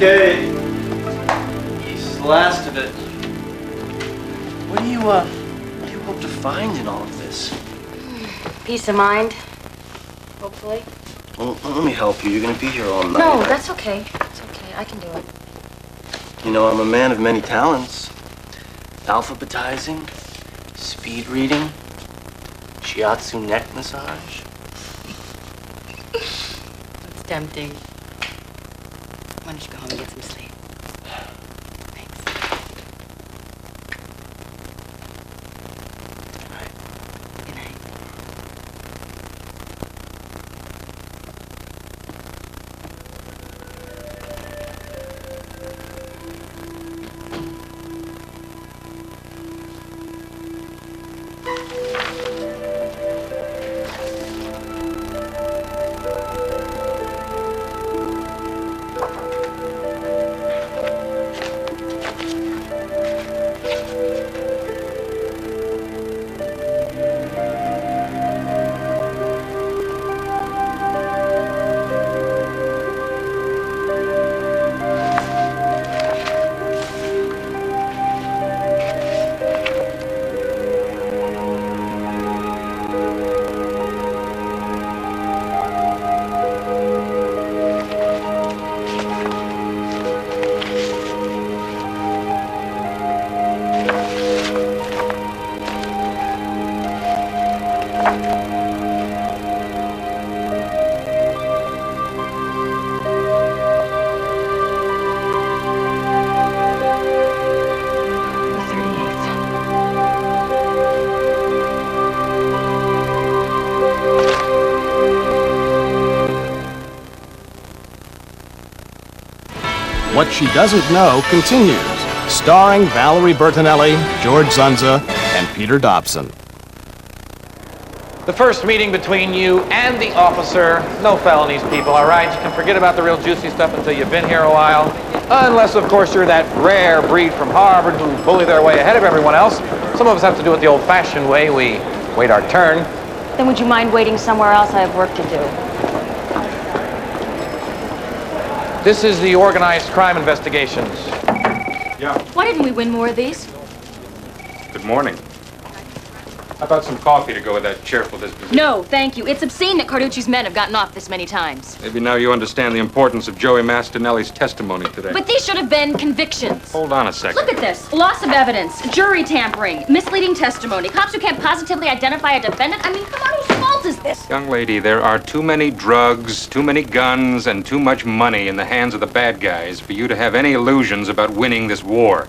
Speaker 14: Okay. He's the last of it. What do you hope to find in all of this?
Speaker 2: Peace of mind, hopefully.
Speaker 14: Well, let me help you. You're gonna be here all night.
Speaker 2: No, that's okay. It's okay. I can do it.
Speaker 14: You know, I'm a man of many talents. Alphabetizing, speed reading, shiatsu neck massage.
Speaker 2: It's tempting. Why don't you go home and get some sleep? Thanks.
Speaker 14: Good night.
Speaker 2: Good night.
Speaker 4: What She Doesn't Know continues, starring Valerie Bertinelli, George Zunza, and Peter Dobson.
Speaker 12: The first meeting between you and the officer, no felonies, people, all right? You can forget about the real juicy stuff until you've been here a while. Unless, of course, you're that rare breed from Harvard who bully their way ahead of everyone else. Some of us have to do it the old-fashioned way. We wait our turn.
Speaker 22: Then would you mind waiting somewhere else? I have work to do.
Speaker 12: This is the organized crime investigations.
Speaker 15: Yeah.
Speaker 22: Why didn't we win more of these?
Speaker 15: Good morning. How about some coffee to go with that cheerful disposition?
Speaker 22: No, thank you. It's obscene that Carducci's men have gotten off this many times.
Speaker 15: Maybe now you understand the importance of Joey Mastinelli's testimony today.
Speaker 22: But these should have been convictions.
Speaker 15: Hold on a second.
Speaker 22: Look at this. Loss of evidence, jury tampering, misleading testimony, cops who can't positively identify a defendant. I mean, come on, whose fault is this?
Speaker 15: Young lady, there are too many drugs, too many guns, and too much money in the hands of the bad guys for you to have any illusions about winning this war.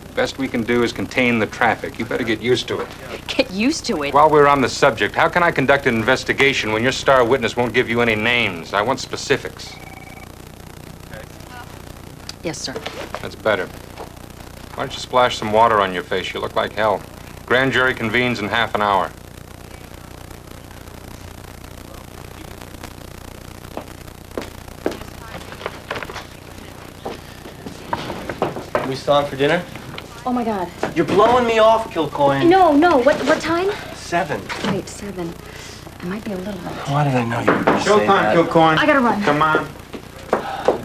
Speaker 15: The best we can do is contain the traffic. You better get used to it.
Speaker 22: Get used to it.
Speaker 15: While we're on the subject, how can I conduct an investigation when your star witness won't give you any names? I want specifics.
Speaker 2: Yes, sir.
Speaker 15: That's better. Why don't you splash some water on your face? You look like hell. Grand jury convenes in half an hour.
Speaker 14: We still on for dinner?
Speaker 22: Oh, my God.
Speaker 14: You're blowing me off, Kilcoyne.
Speaker 22: No. What time?
Speaker 14: 7.
Speaker 22: Wait, 7. I might be a little late.
Speaker 14: Why did I know you were going to say that?
Speaker 7: Showtime, Kilcoyne.
Speaker 22: I gotta run.
Speaker 7: Come on.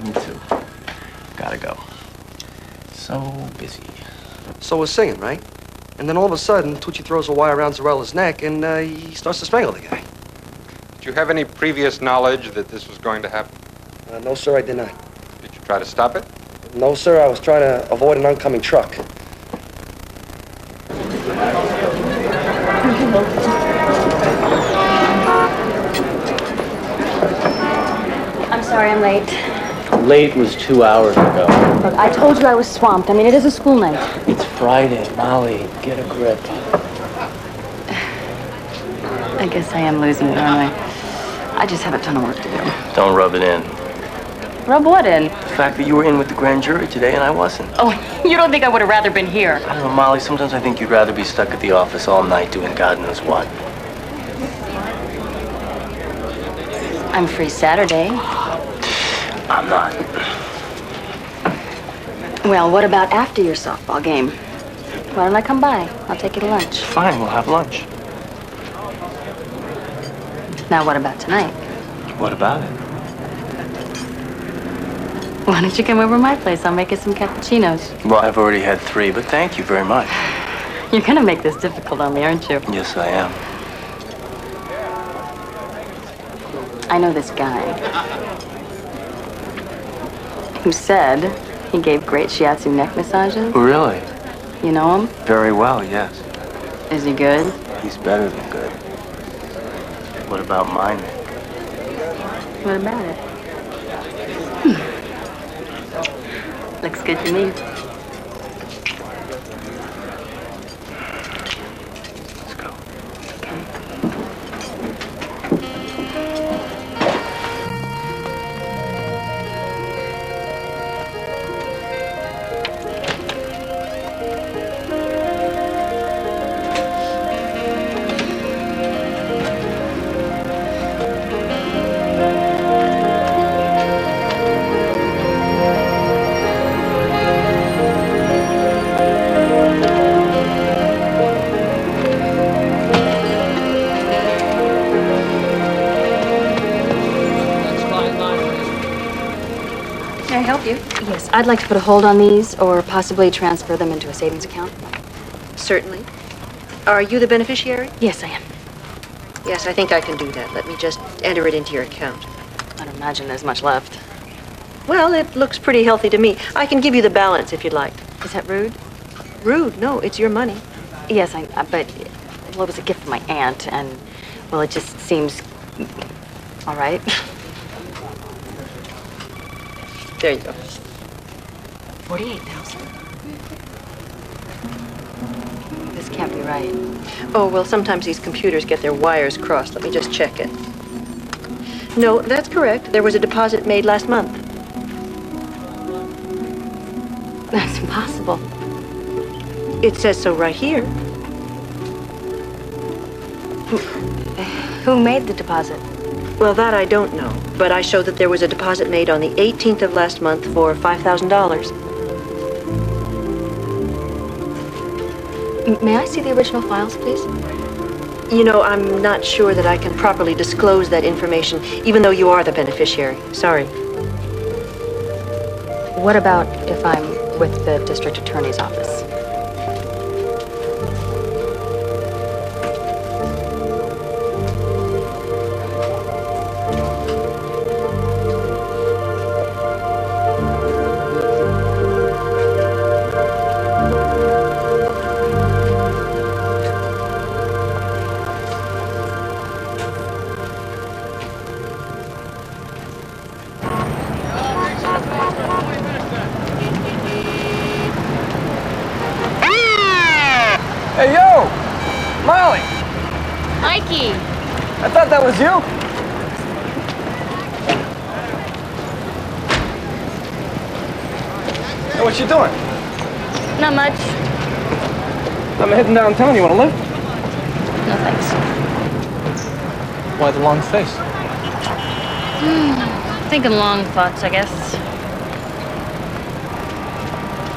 Speaker 14: Me too. Gotta go. So busy.
Speaker 9: So we're singing, right? And then all of a sudden, Tucci throws a wire around Zarella's neck and he starts to strangle the guy.
Speaker 15: Did you have any previous knowledge that this was going to happen?
Speaker 9: No, sir, I did not.
Speaker 15: Did you try to stop it?
Speaker 9: No, sir, I was trying to avoid an oncoming truck.
Speaker 22: I'm sorry I'm late.
Speaker 14: Late was 2 hours ago.
Speaker 22: Look, I told you I was swamped. I mean, it is a school night.
Speaker 14: It's Friday. Molly, get a grip.
Speaker 2: I guess I am losing it, aren't I? I just have a ton of work to do.
Speaker 14: Don't rub it in.
Speaker 2: Rub what in?
Speaker 14: The fact that you were in with the grand jury today and I wasn't.
Speaker 2: Oh, you don't think I would have rather been here?
Speaker 14: I don't know, Molly, sometimes I think you'd rather be stuck at the office all night doing God knows what.
Speaker 2: I'm free Saturday.
Speaker 14: I'm not.
Speaker 2: Well, what about after your softball game? Why don't I come by? I'll take you to lunch.
Speaker 14: Fine, we'll have lunch.
Speaker 2: Now, what about tonight?
Speaker 14: What about it?
Speaker 2: Why don't you come over to my place? I'll make you some cappuccinos.
Speaker 14: Well, I've already had 3, but thank you very much.
Speaker 2: You're gonna make this difficult on me, aren't you?
Speaker 14: Yes, I am.
Speaker 2: I know this guy who said he gave great shiatsu neck massages.
Speaker 14: Really?
Speaker 2: You know him?
Speaker 14: Very well, yes.
Speaker 2: Is he good?
Speaker 14: He's better than good. What about my neck?
Speaker 2: What about it? Looks good to me.
Speaker 14: Let's go.
Speaker 2: Can I help you? Yes, I'd like to put a hold on these or possibly transfer them into a savings account.
Speaker 11: Certainly. Are you the beneficiary?
Speaker 2: Yes, I am.
Speaker 11: Yes, I think I can do that. Let me just enter it into your account.
Speaker 2: I don't imagine there's much left.
Speaker 11: Well, it looks pretty healthy to me. I can give you the balance if you'd like.
Speaker 2: Is that rude?
Speaker 11: Rude? No, it's your money.
Speaker 2: Yes, but well, it was a gift from my aunt, and well, it just seems all right.
Speaker 11: There you go.
Speaker 2: 48,000. This can't be right.
Speaker 11: Oh, well, sometimes these computers get their wires crossed. Let me just check it. No, that's correct. There was a deposit made last month.
Speaker 2: That's impossible.
Speaker 11: It says so right here.
Speaker 2: Who made the deposit?
Speaker 11: Well, that I don't know, but I show that there was a deposit made on the 18th of last month for $5,000.
Speaker 2: May I see the original files, please?
Speaker 11: You know, I'm not sure that I can properly disclose that information, even though you are the beneficiary. Sorry.
Speaker 2: What about if I'm with the district attorney's office?
Speaker 6: Hey, yo! Molly!
Speaker 5: Mikey!
Speaker 6: I thought that was you. Hey, what you doing?
Speaker 5: Not much.
Speaker 6: I'm heading downtown. You want to live?
Speaker 5: No thanks.
Speaker 6: Why the long face?
Speaker 5: Thinking long thoughts, I guess.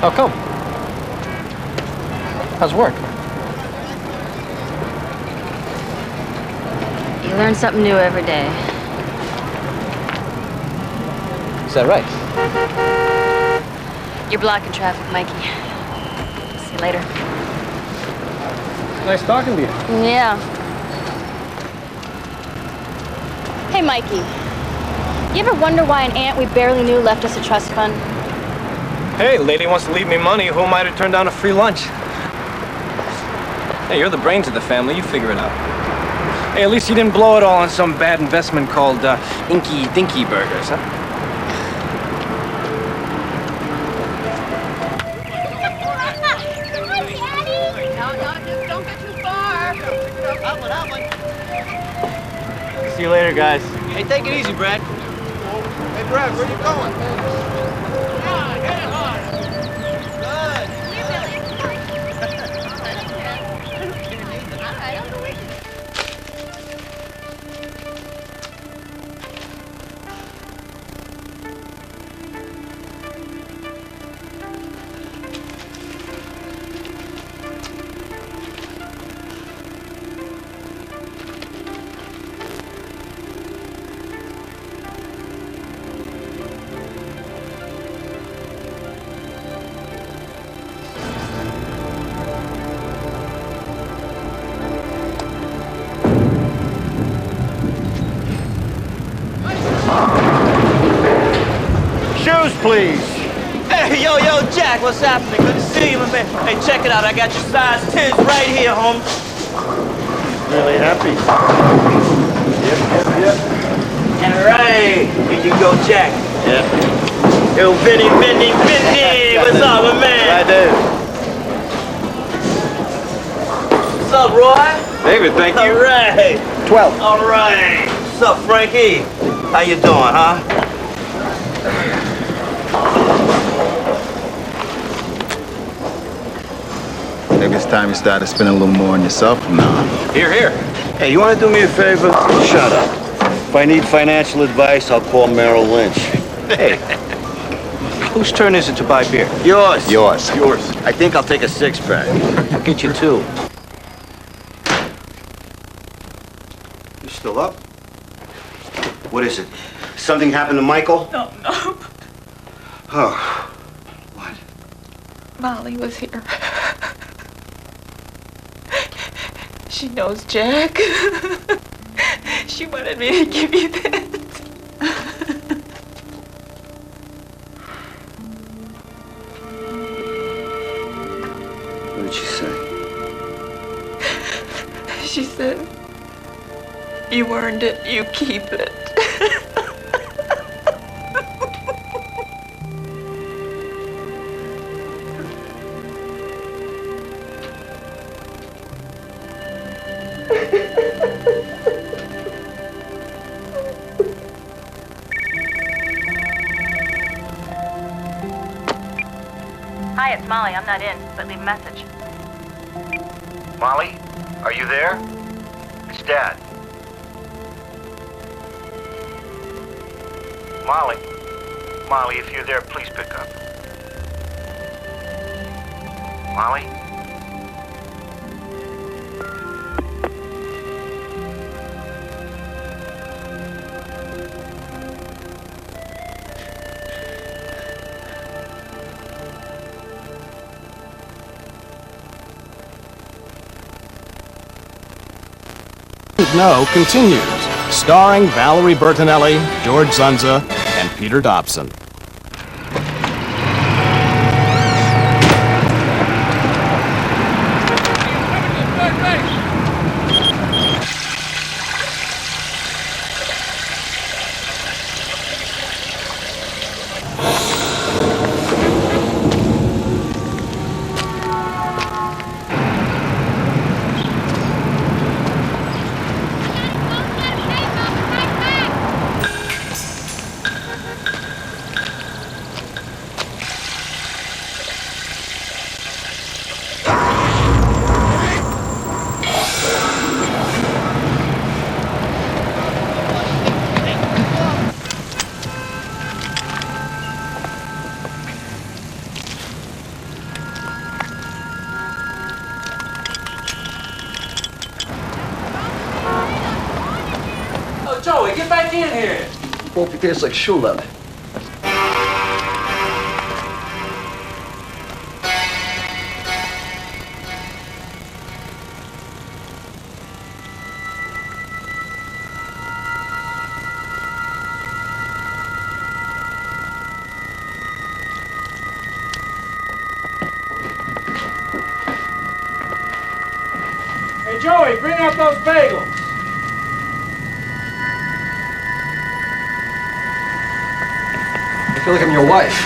Speaker 6: How come? How's work?
Speaker 2: You learn something new every day.
Speaker 6: Is that right?
Speaker 2: You're blocking traffic, Mikey. See you later.
Speaker 6: Nice talking to you.
Speaker 5: Yeah. Hey, Mikey. You ever wonder why an aunt we barely knew left us a trust fund?
Speaker 6: Hey, lady wants to leave me money. Who am I to turn down a free lunch? Hey, you're the brains of the family. You figure it out. Hey, at least you didn't blow it all on some bad investment called Inky Dinky Burgers, huh? See you later, guys.
Speaker 21: Hey, take it easy, Brad. Hey, Brad, where you going?
Speaker 3: please.
Speaker 14: Hey, yo, Jack, what's happening? Good to see you, my man. Hey, check it out. I got your size 10s right here, homie.
Speaker 3: Really happy. Yep.
Speaker 14: All right. Here you go, Jack.
Speaker 3: Yeah.
Speaker 14: Yo, Vinny. What's up, my man?
Speaker 3: I do.
Speaker 14: What's up, Roy?
Speaker 3: David, thank you.
Speaker 14: All right.
Speaker 3: 12.
Speaker 14: All right. What's up, Frankie? How you doing, huh?
Speaker 1: Maybe it's time you started spending a little more on yourself from now on.
Speaker 3: Here. Hey, you want to do me a favor? Shut up. If I need financial advice, I'll call Merrill Lynch.
Speaker 14: Hey. Whose turn is it to buy beer?
Speaker 3: Yours.
Speaker 1: Yours.
Speaker 3: I think I'll take a six-pack.
Speaker 14: I'll get you two.
Speaker 3: You still up? What is it? Something happened to Michael?
Speaker 18: No.
Speaker 3: Oh.
Speaker 18: Molly was here. She knows Jack. She wanted me to give you this.
Speaker 3: What did she say?
Speaker 18: She said, you earned it, you keep it.
Speaker 23: Hi, it's Molly. I'm not in, but leave a message.
Speaker 10: Molly, are you there? It's Dad. Molly, if you're there, please pick up. Molly?
Speaker 4: No continues, starring Valerie Bertinelli, George Zunza, and Peter Dobson.
Speaker 12: Joey, get back in here.
Speaker 9: Hope you taste like shoe leather.
Speaker 12: Hey, Joey, bring out those bagels.
Speaker 9: I feel like I'm your wife.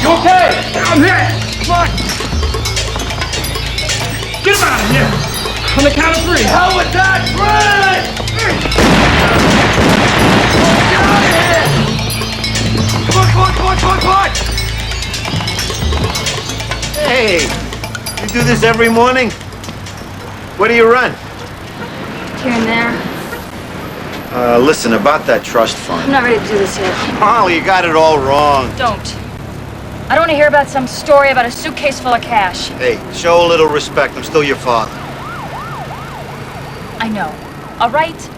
Speaker 12: You okay? I'm hit. Come on. Get him out of here. On the count of three.
Speaker 14: Hell with that, Fred! Get out of here! Come on!
Speaker 3: Hey, you do this every morning? Where do you run?
Speaker 2: Here and there.
Speaker 3: Listen, about that trust fund.
Speaker 2: I'm not ready to do this yet.
Speaker 3: Molly, you got it all wrong.
Speaker 2: Don't. I don't want to hear about some story about a suitcase full of cash.
Speaker 3: Hey, show a little respect. I'm still your father.
Speaker 2: I know. All right?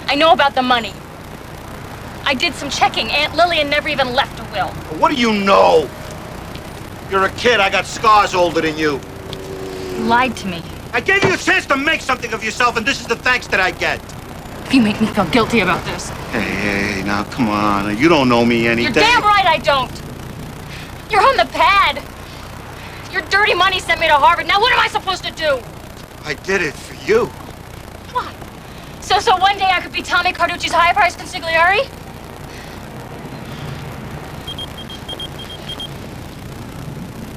Speaker 2: I know about the money. I did some checking. Aunt Lillian never even left a will.
Speaker 3: What do you know? You're a kid. I got scars older than you.
Speaker 5: You lied to me.
Speaker 3: I gave you a chance to make something of yourself, and this is the thanks that I get.
Speaker 5: You make me feel guilty about this.
Speaker 3: Hey, now come on. You don't know me any
Speaker 5: You're
Speaker 3: day.
Speaker 5: damn right I don't. You're on the pad. Your dirty money sent me to Harvard. Now what am I supposed to do?
Speaker 3: I did it for you.
Speaker 5: What? So one day I could be Tommy Carducci's high-priced consigliere?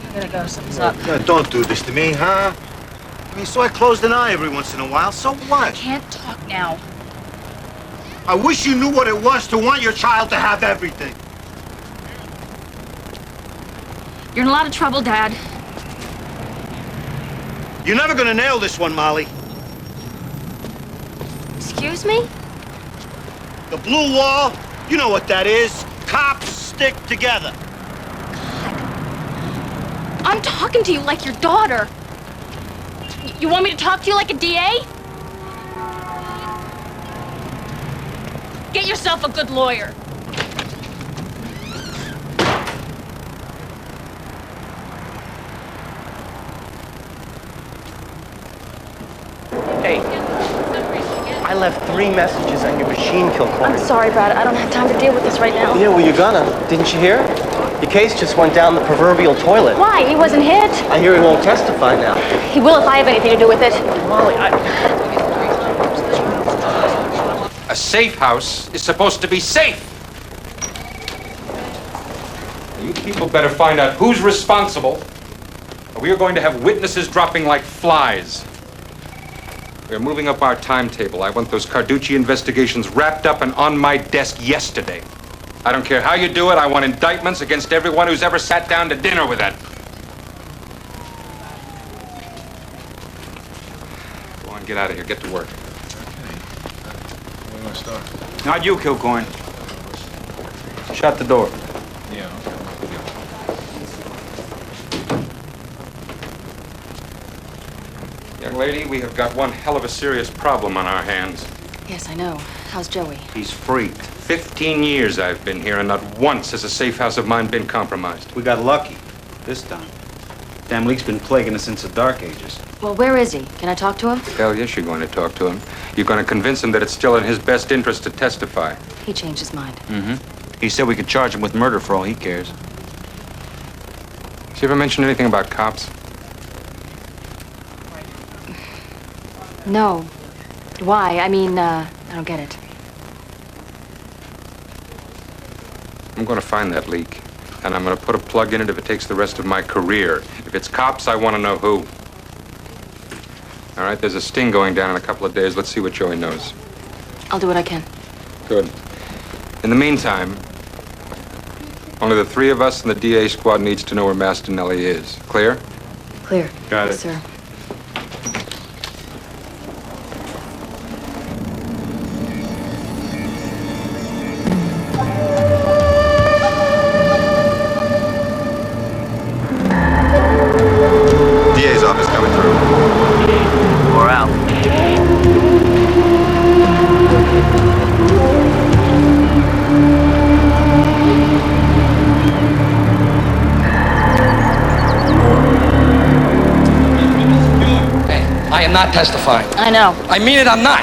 Speaker 2: I gotta go. Something's up.
Speaker 3: Don't do this to me, huh? I mean, so I closed an eye every once in a while. So what?
Speaker 5: I can't talk now.
Speaker 3: I wish you knew what it was to want your child to have everything.
Speaker 5: You're in a lot of trouble, Dad.
Speaker 3: You're never gonna nail this one, Molly.
Speaker 5: Excuse me?
Speaker 3: The blue wall, you know what that is. Cops stick together.
Speaker 5: I'm talking to you like your daughter. You want me to talk to you like a DA? Get yourself a good lawyer.
Speaker 14: Hey, I left 3 messages on your machine kill corner.
Speaker 2: I'm sorry, Brad. I don't have time to deal with this right now.
Speaker 14: Yeah, well, you're gonna. Didn't you hear? Your case just went down the proverbial toilet.
Speaker 2: Why? He wasn't hit.
Speaker 14: I hear he won't testify now.
Speaker 2: He will if I have anything to do with it.
Speaker 14: Molly,
Speaker 15: A safe house is supposed to be safe. You people better find out who's responsible, or we are going to have witnesses dropping like flies. We're moving up our timetable. I want those Carducci investigations wrapped up and on my desk yesterday. I don't care how you do it. I want indictments against everyone who's ever sat down to dinner with that. Go on, get out of here. Get to work.
Speaker 21: Where do I start?
Speaker 13: Not you, Kilcoyne. Shut the door.
Speaker 21: Yeah.
Speaker 15: Young lady, we have got one hell of a serious problem on our hands.
Speaker 2: Yes, I know. How's Joey?
Speaker 15: He's freaked. 15 years I've been here, and not once has a safe house of mine been compromised.
Speaker 13: We got lucky this time. Damn leak's been plaguing us since the Dark Ages.
Speaker 2: Well, where is he? Can I talk to him?
Speaker 15: Hell yes, you're going to talk to him. You're going to convince him that it's still in his best interest to testify.
Speaker 2: He changed his mind.
Speaker 13: Mm-hmm. He said we could charge him with murder for all he cares.
Speaker 15: Has he ever mentioned anything about cops?
Speaker 2: No. Why? I mean, I don't get it.
Speaker 15: I'm going to find that leak, and I'm going to put a plug in it if it takes the rest of my career. If it's cops, I want to know who. All right, there's a sting going down in a couple of days. Let's see what Joey knows.
Speaker 2: I'll do what I can.
Speaker 15: Good. In the meantime, only the 3 of us and the DA squad needs to know where Bertinelli is. Clear?
Speaker 2: Clear.
Speaker 15: Got
Speaker 2: Yes,
Speaker 15: it.
Speaker 2: sir.
Speaker 8: DA's office coming through.
Speaker 19: We're out.
Speaker 9: I am not testifying.
Speaker 2: I know.
Speaker 9: I mean it, I'm not.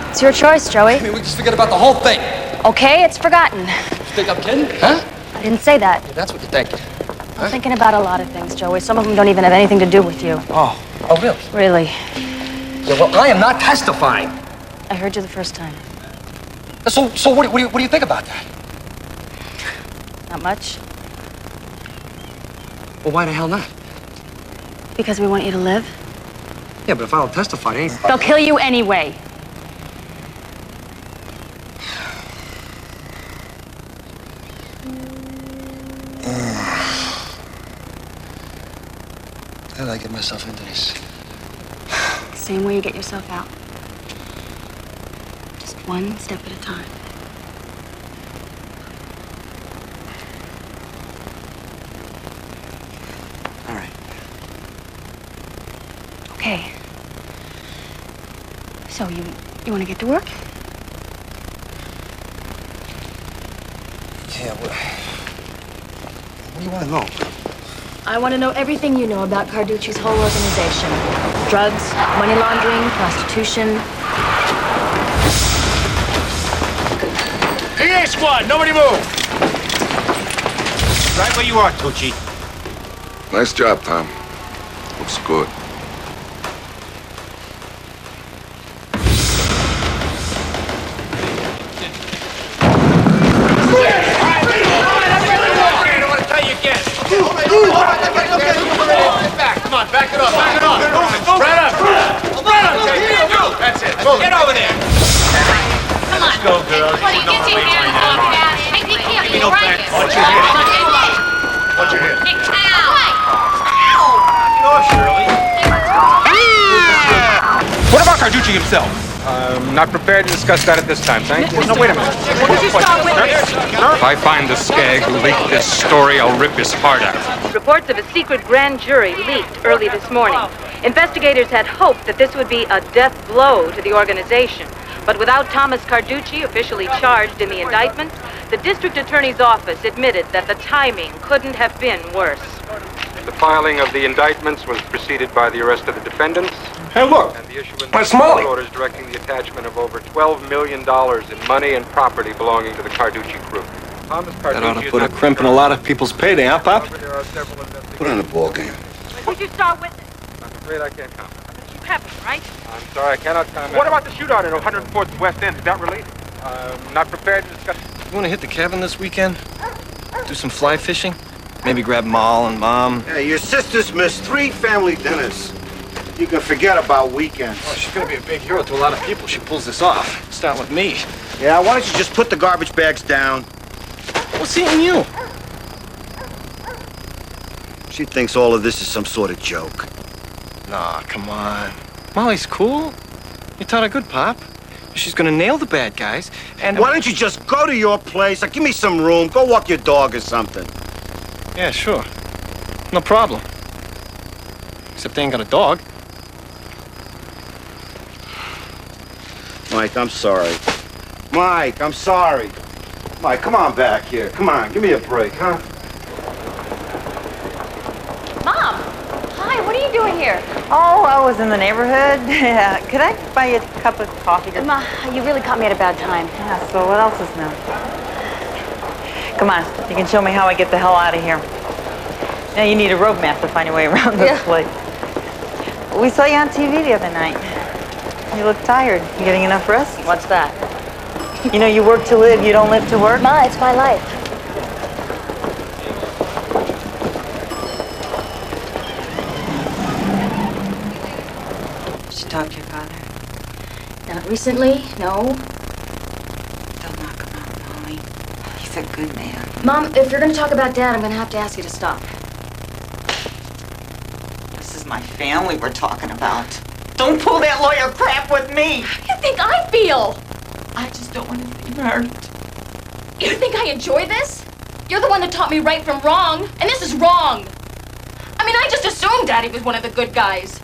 Speaker 2: It's your choice, Joey.
Speaker 9: I mean, we just forget about the whole thing.
Speaker 2: Okay, it's forgotten.
Speaker 9: You think I'm kidding? Huh?
Speaker 2: I didn't say that.
Speaker 9: Yeah, that's what you're thinking.
Speaker 2: I'm thinking about a lot of things, Joey. Some of them don't even have anything to do with you.
Speaker 9: Oh, really?
Speaker 2: Really.
Speaker 9: Yeah, well, I am not testifying.
Speaker 2: I heard you the first time.
Speaker 9: So what do you think about that?
Speaker 2: Not much.
Speaker 9: Well, why the hell not?
Speaker 2: Because we want you to live.
Speaker 9: Yeah, but if I don't testify, they ain't...
Speaker 2: They'll kill you anyway.
Speaker 9: How did I get myself into this?
Speaker 2: Same way you get yourself out. Just one step at a time.
Speaker 13: All right.
Speaker 2: Okay. So you want to get to work?
Speaker 13: Yeah, what do you want to know?
Speaker 2: I want to know everything you know about Carducci's whole organization. Drugs, money laundering, prostitution.
Speaker 21: PA squad, nobody move! Right where you are, Tucci.
Speaker 8: Nice job, Tom. Looks good.
Speaker 21: Come on, back it up, back it up. Spread up. Spread up, that's it. Get over there.
Speaker 23: Come on.
Speaker 21: Let's go, girls.
Speaker 23: Buddy, get your hands off that. Hey, be careful, you're right.
Speaker 21: Watch your head. Watch your head.
Speaker 23: Ow!
Speaker 21: Shirley.
Speaker 15: What about Carducci himself? Not prepared to discuss that at this time, thank you.
Speaker 21: No, wait a minute.
Speaker 15: If I find the skag who leaked this story, I'll rip his heart out.
Speaker 16: Reports of a secret grand jury leaked early this morning. Investigators had hoped that this would be a death blow to the organization. But without Thomas Carducci officially charged in the indictment, the district attorney's office admitted that the timing couldn't have been worse.
Speaker 15: The filing of the indictments was preceded by the arrest of the defendants.
Speaker 6: Hey, look!
Speaker 15: And the issuance
Speaker 6: That's
Speaker 15: of
Speaker 6: Molly!
Speaker 15: orders directing the attachment of over $12 million in money and property belonging to the Carducci group. Thomas Carducci
Speaker 6: That ought to put a crimp in a lot of people's payday, huh, Pop?
Speaker 3: Put on the ball game.
Speaker 16: Who's your star witness?
Speaker 15: I'm afraid I can't comment.
Speaker 16: You haven't, right?
Speaker 15: I'm sorry, I cannot comment.
Speaker 21: What about the shootout at 104th and West End? Is that related?
Speaker 15: I'm not prepared to discuss.
Speaker 6: You want to hit the cabin this weekend? Do some fly fishing? Maybe grab Mal and Mom?
Speaker 3: Hey, your sister's missed 3 family dinners. You can forget about weekends.
Speaker 6: Oh, she's gonna be a big hero to a lot of people. She pulls this off. Start with me.
Speaker 3: Yeah, why don't you just put the garbage bags down?
Speaker 6: What's eating you?
Speaker 3: She thinks all of this is some sort of joke.
Speaker 6: Nah, come on. Molly's cool. You taught her good, Pop. She's gonna nail the bad guys, and...
Speaker 3: Why don't you just go to your place? Like, give me some room. Go walk your dog or something.
Speaker 6: Yeah, sure. No problem. Except they ain't got a dog.
Speaker 3: Mike, I'm sorry. Mike, I'm sorry. Mike, come on back here. Come on, give me a break, huh?
Speaker 2: Mom! Hi, what are you doing here?
Speaker 18: Oh, I was in the neighborhood. Yeah. Could I buy you a cup of coffee?
Speaker 2: Ma, you really caught me at a bad time.
Speaker 18: Yeah, so what else is new? Come on, you can show me how I get the hell out of here. Now you need a road map to find your way around this place. We saw you on TV the other night. You look tired. You getting enough rest?
Speaker 2: What's that?
Speaker 18: You know, you work to live, you don't live to work?
Speaker 2: Ma, it's my life.
Speaker 18: Did you talk to your father?
Speaker 2: Not recently, no.
Speaker 18: Don't knock him out, Molly. He's a good man.
Speaker 2: Mom, if you're gonna talk about Dad, I'm gonna have to ask you to stop.
Speaker 18: This is my family we're talking about. Don't pull that lawyer crap with me.
Speaker 22: How do you think I feel?
Speaker 18: I just don't want to see him hurt.
Speaker 22: You think I enjoy this? You're the one that taught me right from wrong, and this is wrong. I mean, I just assumed Daddy was one of the good guys.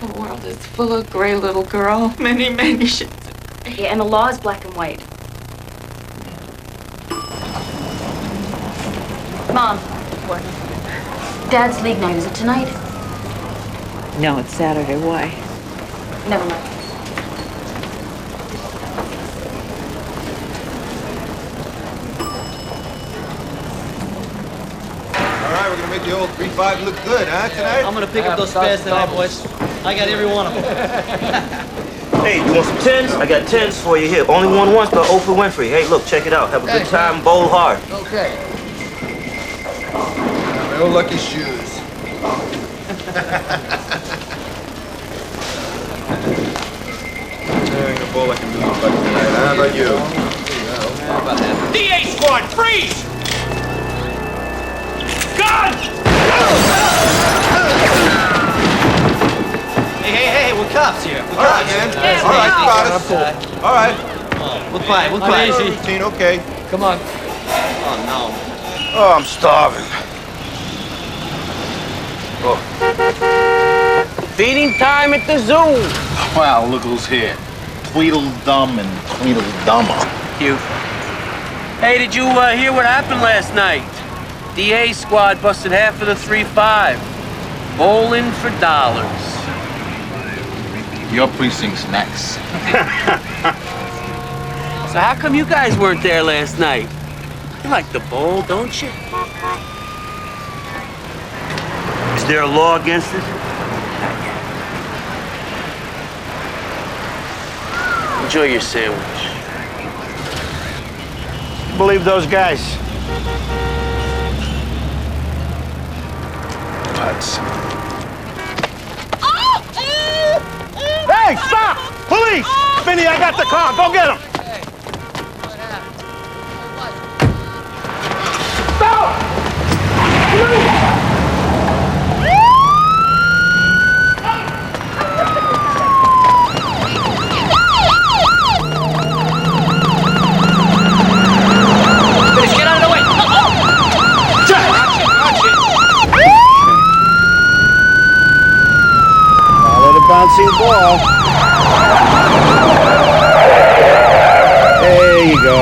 Speaker 18: The world is full of gray, little girl. Many, many shades.
Speaker 2: Yeah, and the law is black and white. Mom. What? Dad's league night, is it tonight?
Speaker 18: No, it's Saturday. Why?
Speaker 2: Never mind.
Speaker 21: All right, we're gonna make the old 3-5 look good, huh, tonight?
Speaker 17: I'm gonna pick up those spares tonight, boys. I got every one of them.
Speaker 20: Hey, you want some tens? I got tens for you here. Only won once by Oprah Winfrey. Hey, look, check it out. Have a good time, bowl hard.
Speaker 21: Okay. My old lucky shoes. I'm gonna bowl like a million bucks tonight. How about you? DA squad, freeze! Gun!
Speaker 17: Hey, we're cops here. We're
Speaker 21: All right,
Speaker 17: cops.
Speaker 21: man. All right, you got us. All right.
Speaker 17: We're quiet, we're quiet.
Speaker 21: Routine, okay.
Speaker 17: Come on. Oh, no.
Speaker 3: Oh, I'm starving.
Speaker 14: Feeding time at the zoo.
Speaker 1: Wow, look who's here. Tweedledum and Tweedledummer.
Speaker 14: You. Hey, did you hear what happened last night? The A squad busted half of the 3-5. Bowling for dollars.
Speaker 1: Your precinct's next.
Speaker 14: So how come you guys weren't there last night? You like the bowl, don't you?
Speaker 20: Is there a law against it?
Speaker 14: Enjoy your sandwich.
Speaker 3: Believe those guys. Hey, stop! Police! Vinny, I got the car. Go get him. Stop!
Speaker 14: Finish, get out of the way!
Speaker 3: Follow the bouncing ball. There you go.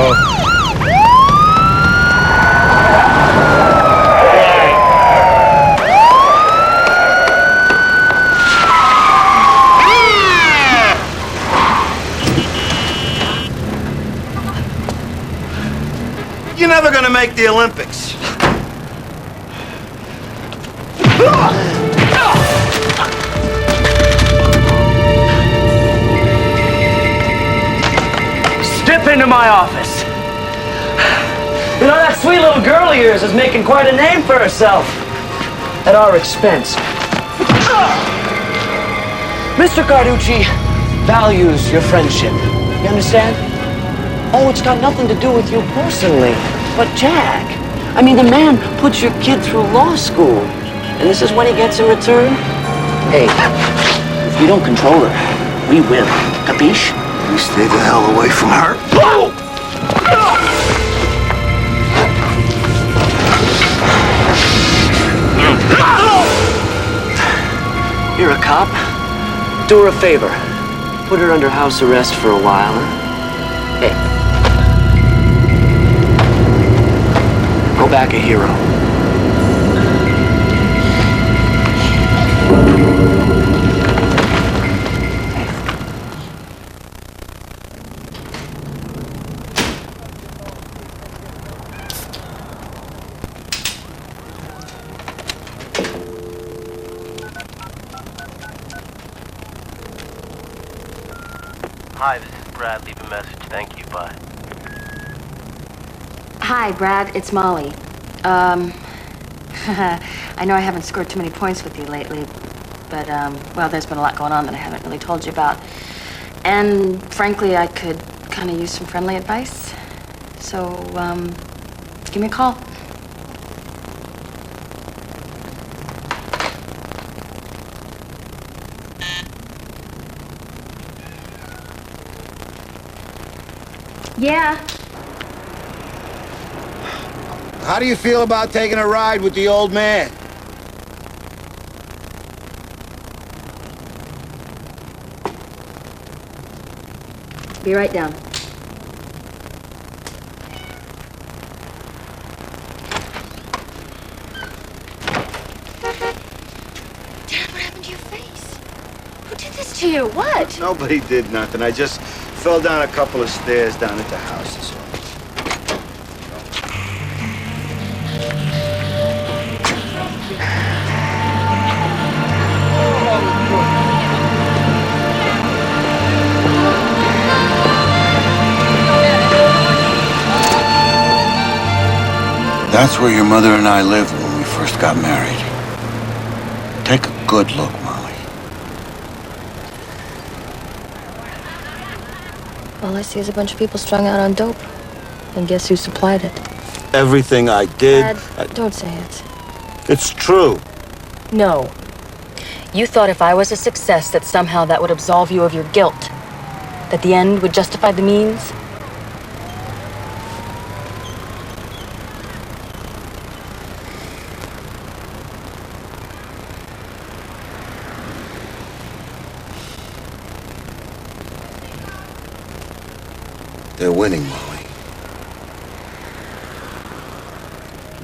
Speaker 20: You're never gonna make the Olympics.
Speaker 14: Step into my office. You know, that sweet little girl of yours is making quite a name for herself. At our expense. Mr. Carducci values your friendship. You understand? Oh, it's got nothing to do with you personally, but Jack. I mean, the man puts your kid through law school, and this is what he gets in return? Hey, if we don't control her, we will. Capiche?
Speaker 20: You stay the hell away from her.
Speaker 14: You're a cop. Do her a favor. Put her under house arrest for a while, huh? Hey. Go back a hero.
Speaker 23: Hi, this is Brad. Leave a message. Thank you. Bye.
Speaker 2: Hi, Brad. It's Molly. I know I haven't scored too many points with you lately, but, well, there's been a lot going on that I haven't really told you about. And, frankly, I could kind of use some friendly advice. So, give me a call. Yeah.
Speaker 3: How do you feel about taking a ride with the old man?
Speaker 2: Be right down.
Speaker 22: Dad, what happened to your face? Who did this to you? What?
Speaker 3: Nobody did nothing. I just fell down a couple of stairs down at the house. That's all.
Speaker 7: That's where your mother and I lived when we first got married. Take a good look, Molly.
Speaker 2: All I see is a bunch of people strung out on dope. And guess who supplied it?
Speaker 7: Everything I did...
Speaker 2: Dad, don't say it.
Speaker 7: It's true.
Speaker 2: No. You thought if I was a success that somehow that would absolve you of your guilt. That the end would justify the means?
Speaker 7: They're winning, Molly.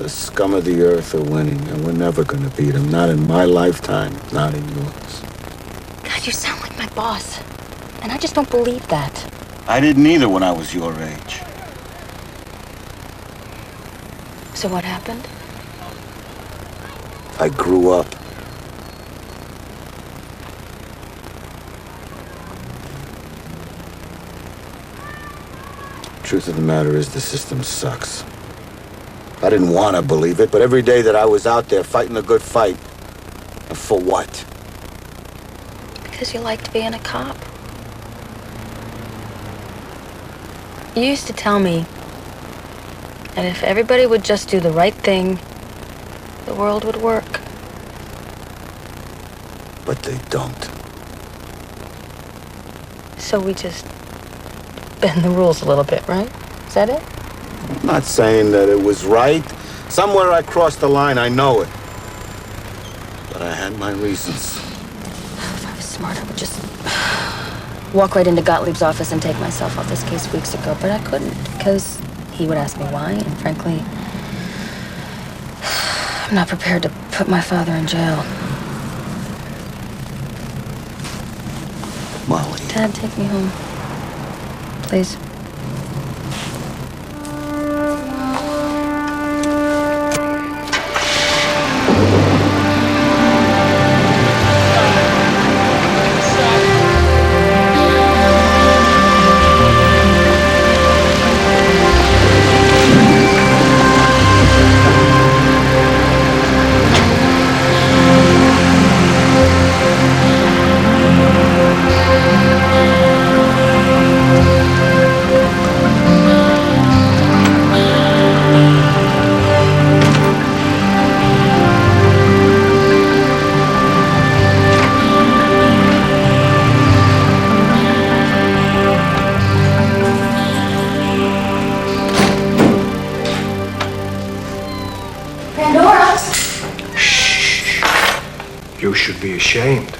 Speaker 7: The scum of the earth are winning, and we're never gonna beat them. Not in my lifetime, not in yours.
Speaker 2: God, you sound like my boss. And I just don't believe that.
Speaker 7: I didn't either when I was your age.
Speaker 2: So what happened?
Speaker 7: I grew up. Truth of the matter is, the system sucks. I didn't want to believe it, but every day that I was out there fighting a good fight, and for what?
Speaker 2: Because you liked being a cop. You used to tell me that if everybody would just do the right thing, the world would work.
Speaker 7: But they don't.
Speaker 2: So we just bend the rules a little bit, right? Is that it?
Speaker 7: I'm not saying that it was right. Somewhere I crossed the line, I know it. But I had my reasons.
Speaker 2: If I was smart, I would just walk right into Gottlieb's office and take myself off this case weeks ago, but I couldn't because he would ask me why, and frankly, I'm not prepared to put my father in jail.
Speaker 7: Molly.
Speaker 2: Dad, take me home. Please.
Speaker 4: You should be ashamed.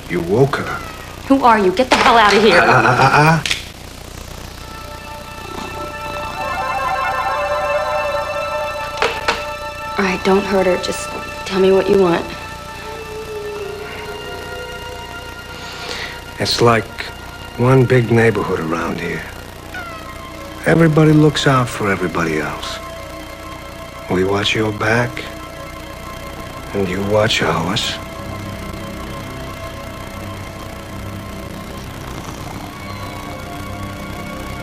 Speaker 4: You woke her.
Speaker 2: Who are you? Get the hell out of here. All right, don't hurt her. Just tell me what you want.
Speaker 4: It's like one big neighborhood around here. Everybody looks out for everybody else. We watch your back, and you watch ours.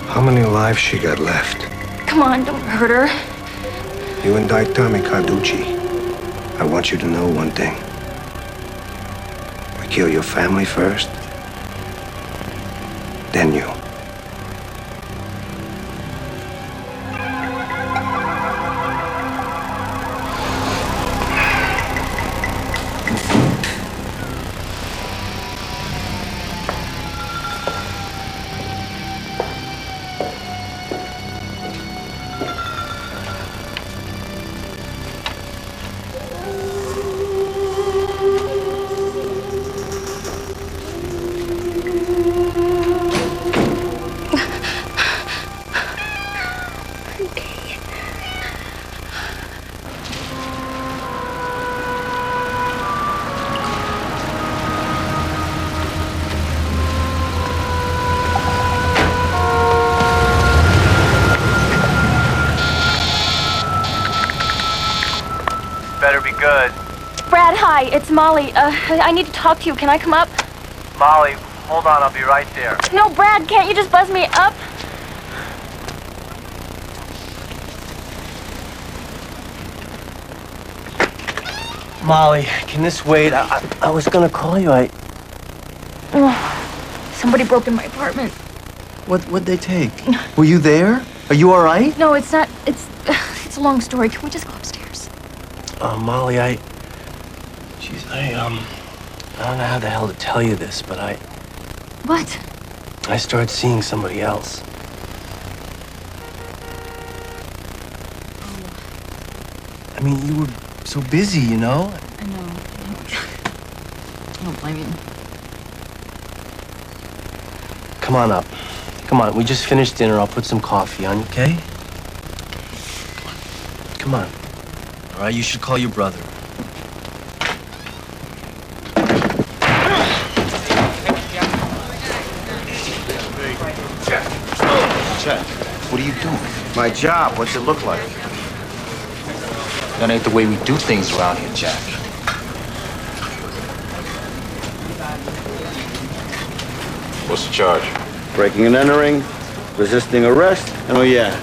Speaker 4: How many lives she got left?
Speaker 2: Come on, don't hurt her.
Speaker 4: You indict Tommy Carducci. I want you to know one thing. We kill your family first, then you.
Speaker 10: Better be good.
Speaker 5: Brad, hi, it's Molly. I need to talk to you. Can I come up?
Speaker 10: Molly, hold on, I'll be right there.
Speaker 5: No, Brad, can't you just buzz me up?
Speaker 14: Molly, can this wait? I was gonna call you.
Speaker 5: Somebody broke in my apartment.
Speaker 14: What'd they take? Were you there? Are you all right?
Speaker 5: No, it's not. It's a long story. Can we just go upstairs?
Speaker 14: Molly, Jeez, I don't know how the hell to tell you this, but
Speaker 5: What?
Speaker 14: I started seeing somebody else. I mean, you were so busy, you know?
Speaker 5: I know. I don't blame you.
Speaker 14: Come on up. Come on, we just finished dinner. I'll put some coffee on, okay? Come on.
Speaker 17: All right, you should call your brother.
Speaker 7: Jack, what are you doing?
Speaker 3: My job. What's it look like?
Speaker 17: That ain't the way we do things around here, Jack.
Speaker 8: What's the charge?
Speaker 3: Breaking and entering, resisting arrest, and oh yeah,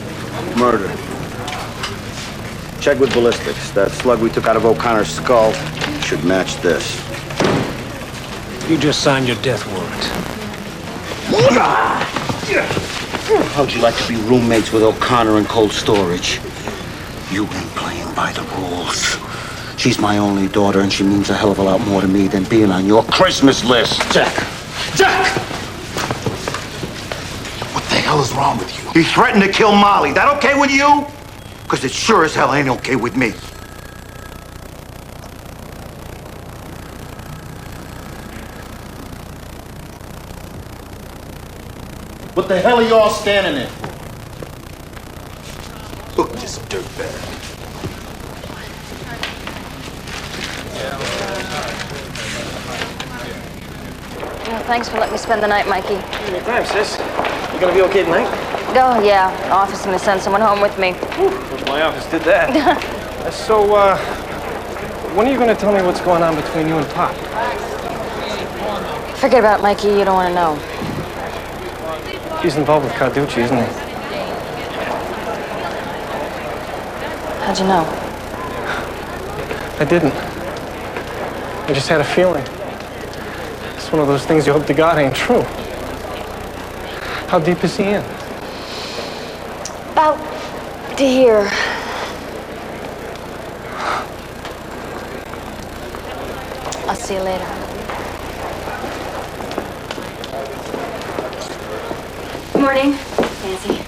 Speaker 3: murder. Check with ballistics. That slug we took out of O'Connor's skull should match this.
Speaker 4: You just signed your death warrant.
Speaker 7: How'd you like to be roommates with O'Connor in cold storage? You ain't playing by the rules. She's my only daughter, and she means a hell of a lot more to me than being on your Christmas list.
Speaker 21: Jack! Jack! What the hell is wrong with you?
Speaker 3: He threatened to kill Molly. That okay with you? Because it sure as hell ain't okay with me.
Speaker 21: What the hell are y'all standing there? Look, this dirtbag.
Speaker 2: Well, thanks for letting me spend the night, Mikey.
Speaker 6: Anytime, sis. You gonna be okay tonight?
Speaker 2: Oh, yeah. The office is going to send someone home with me.
Speaker 6: Wish my office did that. So, when are you gonna tell me what's going on between you and Pop?
Speaker 2: Forget about it, Mikey. You don't want to know.
Speaker 6: He's involved with Carducci, isn't he?
Speaker 2: How'd you know?
Speaker 6: I didn't. I just had a feeling. It's one of those things you hope to God ain't true. How deep is he in?
Speaker 2: About to here. I'll see you later. Good morning, Nancy.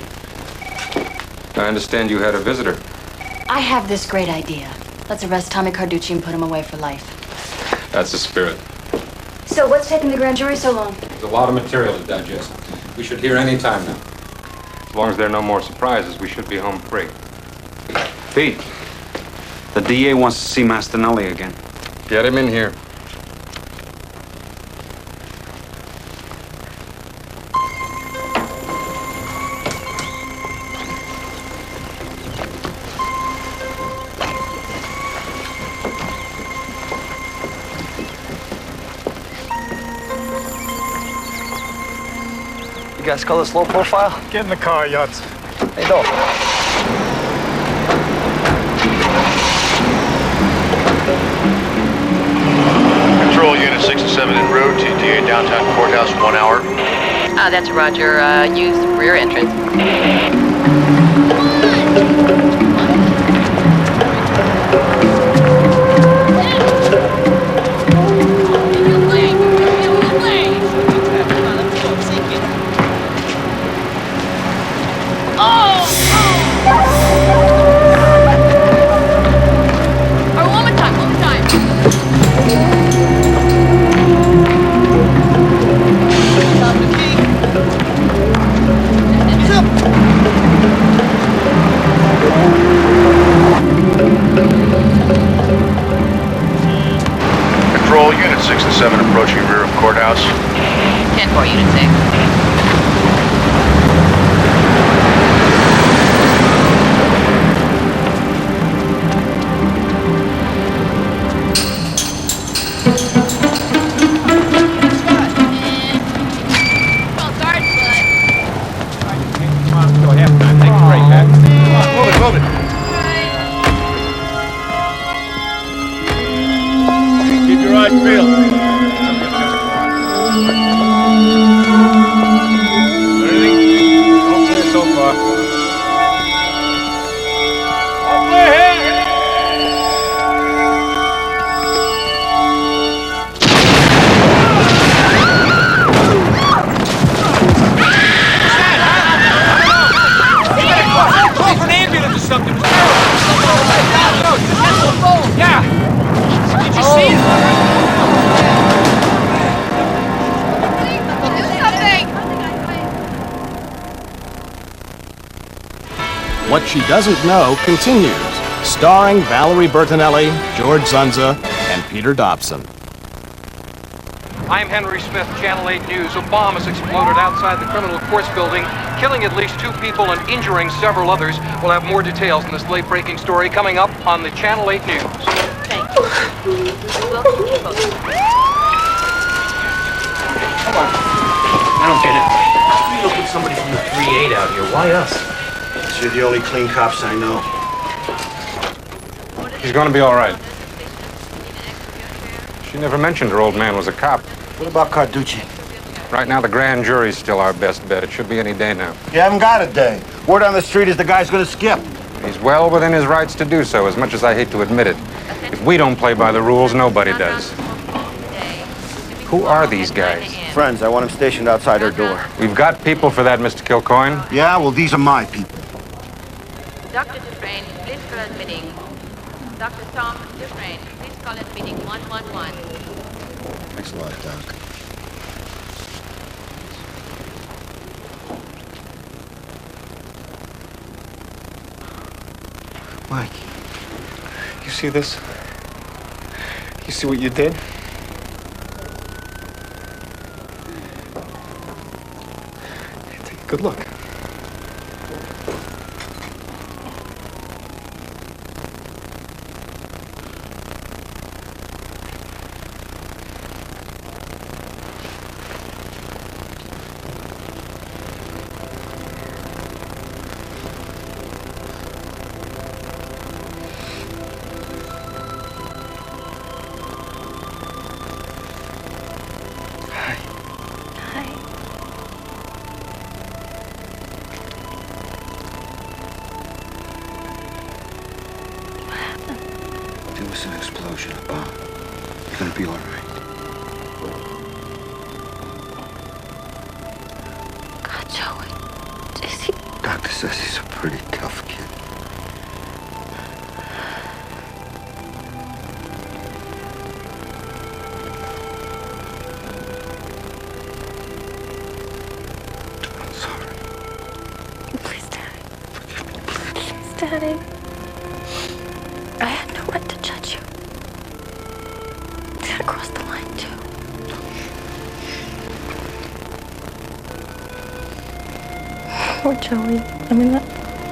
Speaker 15: I understand you had a visitor.
Speaker 2: I have this great idea. Let's arrest Tommy Carducci and put him away for life.
Speaker 15: That's the spirit.
Speaker 2: So what's taking the grand jury so long?
Speaker 15: There's a lot of material to digest. We should hear any time now. As long as there are no more surprises, we should be home free.
Speaker 13: Pete, the DA wants to see Bertinelli again.
Speaker 15: Get him in here.
Speaker 9: You guys call this low profile?
Speaker 6: Get in the car, Yutz.
Speaker 9: Hey, don't.
Speaker 11: Control Unit 67 en route to DA Downtown Courthouse, 1 hour.
Speaker 23: That's Roger. Use rear entrance.
Speaker 11: Control Unit 67 approaching rear of courthouse.
Speaker 23: 10-4, Unit 6.
Speaker 21: Keep your eyes peeled. Anything?
Speaker 15: Okay so far.
Speaker 21: Call for an ambulance or something. Yeah. Did you see it?
Speaker 12: What She Doesn't Know continues, Starring Valerie Bertinelli, George Zunza, and Peter Dobson.
Speaker 15: I'm Henry Smith, Channel 8 News. A bomb has exploded outside the criminal courts building, killing at least 2 people and injuring several others. We'll have more details in this late-breaking story coming up on the Channel 8 News.
Speaker 23: Thank you. We'll keep you posted.
Speaker 20: Come on. I don't get it. How come you don't put somebody from the 3-8 out here? Why us?
Speaker 3: You're the only clean cops I know.
Speaker 15: She's gonna be all right. She never mentioned her old man was a cop.
Speaker 3: What about Carducci?
Speaker 15: Right now, the grand jury's still our best bet. It should be any day now.
Speaker 3: You haven't got a day. Word on the street is the guy's gonna skip.
Speaker 15: He's well within his rights to do so, as much as I hate to admit it. If we don't play by the rules, nobody does. Who are these guys?
Speaker 3: Friends, I want him stationed outside her door.
Speaker 15: We've got people for that, Mr. Kilcoyne.
Speaker 3: Yeah, well, these are my people.
Speaker 23: Dr. Dufresne, please call at meeting. Dr. Tom Dufresne, please call at meeting 111.
Speaker 3: Thanks a lot, Doc.
Speaker 6: Mike, you see this? You see what you did? Take a good look.
Speaker 3: There was an explosion, a bomb. You're gonna be all right.
Speaker 2: God, Joey. Is he...
Speaker 3: Doctor says he's a pretty tough kid. I'm sorry.
Speaker 2: Please, Daddy. Please, Daddy. I had no right to judge you. Did I cross the line, too? Poor Joey. I mean,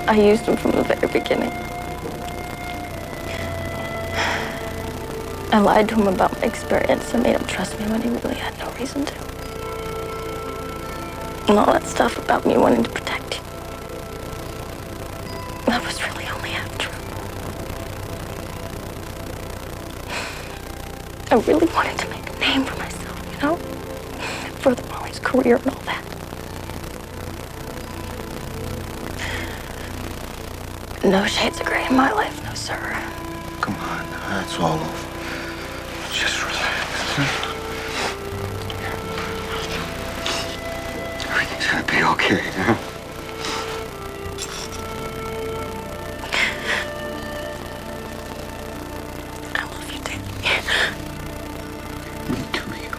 Speaker 2: I used him from the very beginning. I lied to him about my experience. I made him trust me when he really had no reason to. And all that stuff about me wanting to protect you. That was really only half true. I really wanted to make a name for myself, you know? Further Molly's career and all that. No shades of gray in my life, no, sir.
Speaker 3: Come on, that's all over. Just relax. Everything's gonna be okay, huh?
Speaker 2: I love you, Daddy.
Speaker 3: Me too, you.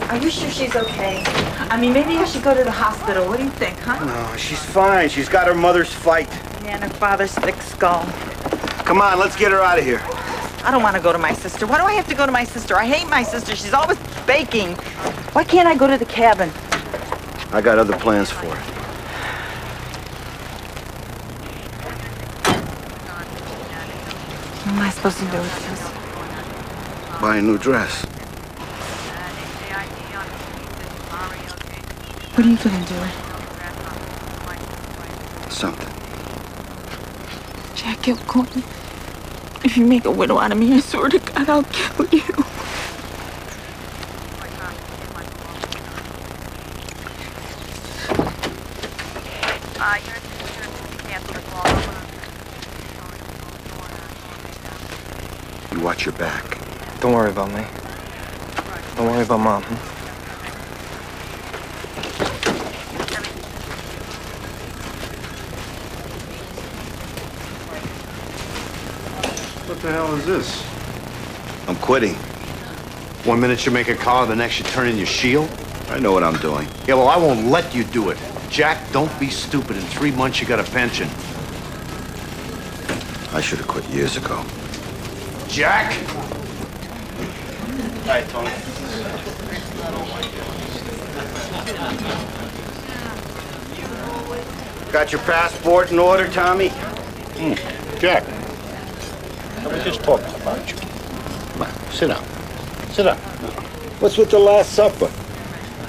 Speaker 18: Are you sure she's okay? I mean, maybe I should go to the hospital. What do you think, huh?
Speaker 3: No, she's fine. She's got her mother's fight.
Speaker 18: Yeah, and her father's thick skull.
Speaker 3: Come on, let's get her out of here.
Speaker 18: I don't want to go to my sister. Why do I have to go to my sister? I hate my sister. She's always baking. Why can't I go to the cabin?
Speaker 3: I got other plans for her.
Speaker 18: What am I supposed to do with this?
Speaker 3: Buy a new dress.
Speaker 18: What are you gonna do?
Speaker 3: Something.
Speaker 18: Jack Kilcoyne, if you make a widow out of me, I swear to God, I'll kill you.
Speaker 3: You watch your back.
Speaker 6: Don't worry about me. Don't worry about Mom.
Speaker 21: What the hell is this?
Speaker 3: I'm quitting.
Speaker 21: 1 minute you make a collar, the next you turn in your shield?
Speaker 3: I know what I'm doing.
Speaker 21: Yeah, well, I won't let you do it. Jack, don't be stupid. In 3 months, you got a pension.
Speaker 3: I should have quit years ago.
Speaker 21: Jack!
Speaker 3: Hi, Tony. Got your passport in order, Tommy?
Speaker 21: Jack. I was just talking about you. Come on, sit down. Sit down.
Speaker 3: What's with the Last Supper?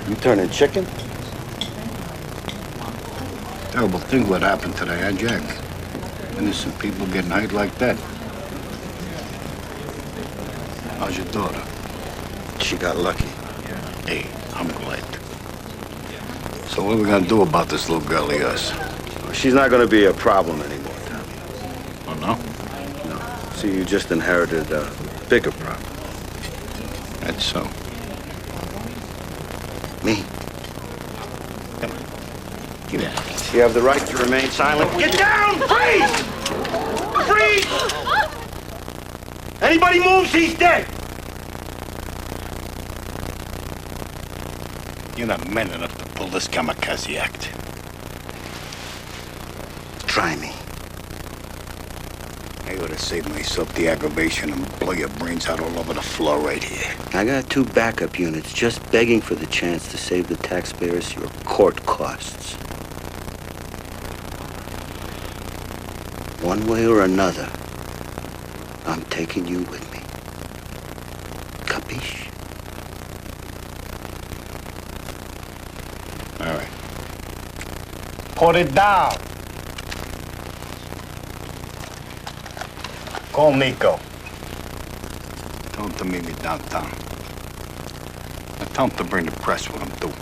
Speaker 3: You turning chicken?
Speaker 21: Terrible thing what happened today, huh, Jack? Innocent people getting hurt like that. How's your daughter?
Speaker 3: She got lucky.
Speaker 21: Hey, I'm glad. So what are we gonna do about this little girl of yours?
Speaker 3: She's not gonna be a problem anymore, Tommy.
Speaker 21: Oh, no?
Speaker 3: No. See, you just inherited a bigger problem.
Speaker 21: That's so.
Speaker 3: Me?
Speaker 21: Come on. Give me that.
Speaker 3: You have the right to remain silent. Get down! Freeze! Freeze! Anybody moves, he's dead!
Speaker 21: You're not man enough to pull this kamikaze act.
Speaker 3: Try me.
Speaker 21: I ought to save myself the aggravation and blow your brains out all over the floor right here.
Speaker 3: I got 2 backup units just begging for the chance to save the taxpayers your court costs. One way or another, I'm taking you with me. Capiche?
Speaker 21: All right. Put it down. Call Nico. Tell him to meet me downtown. Now tell him to bring the press with him, too.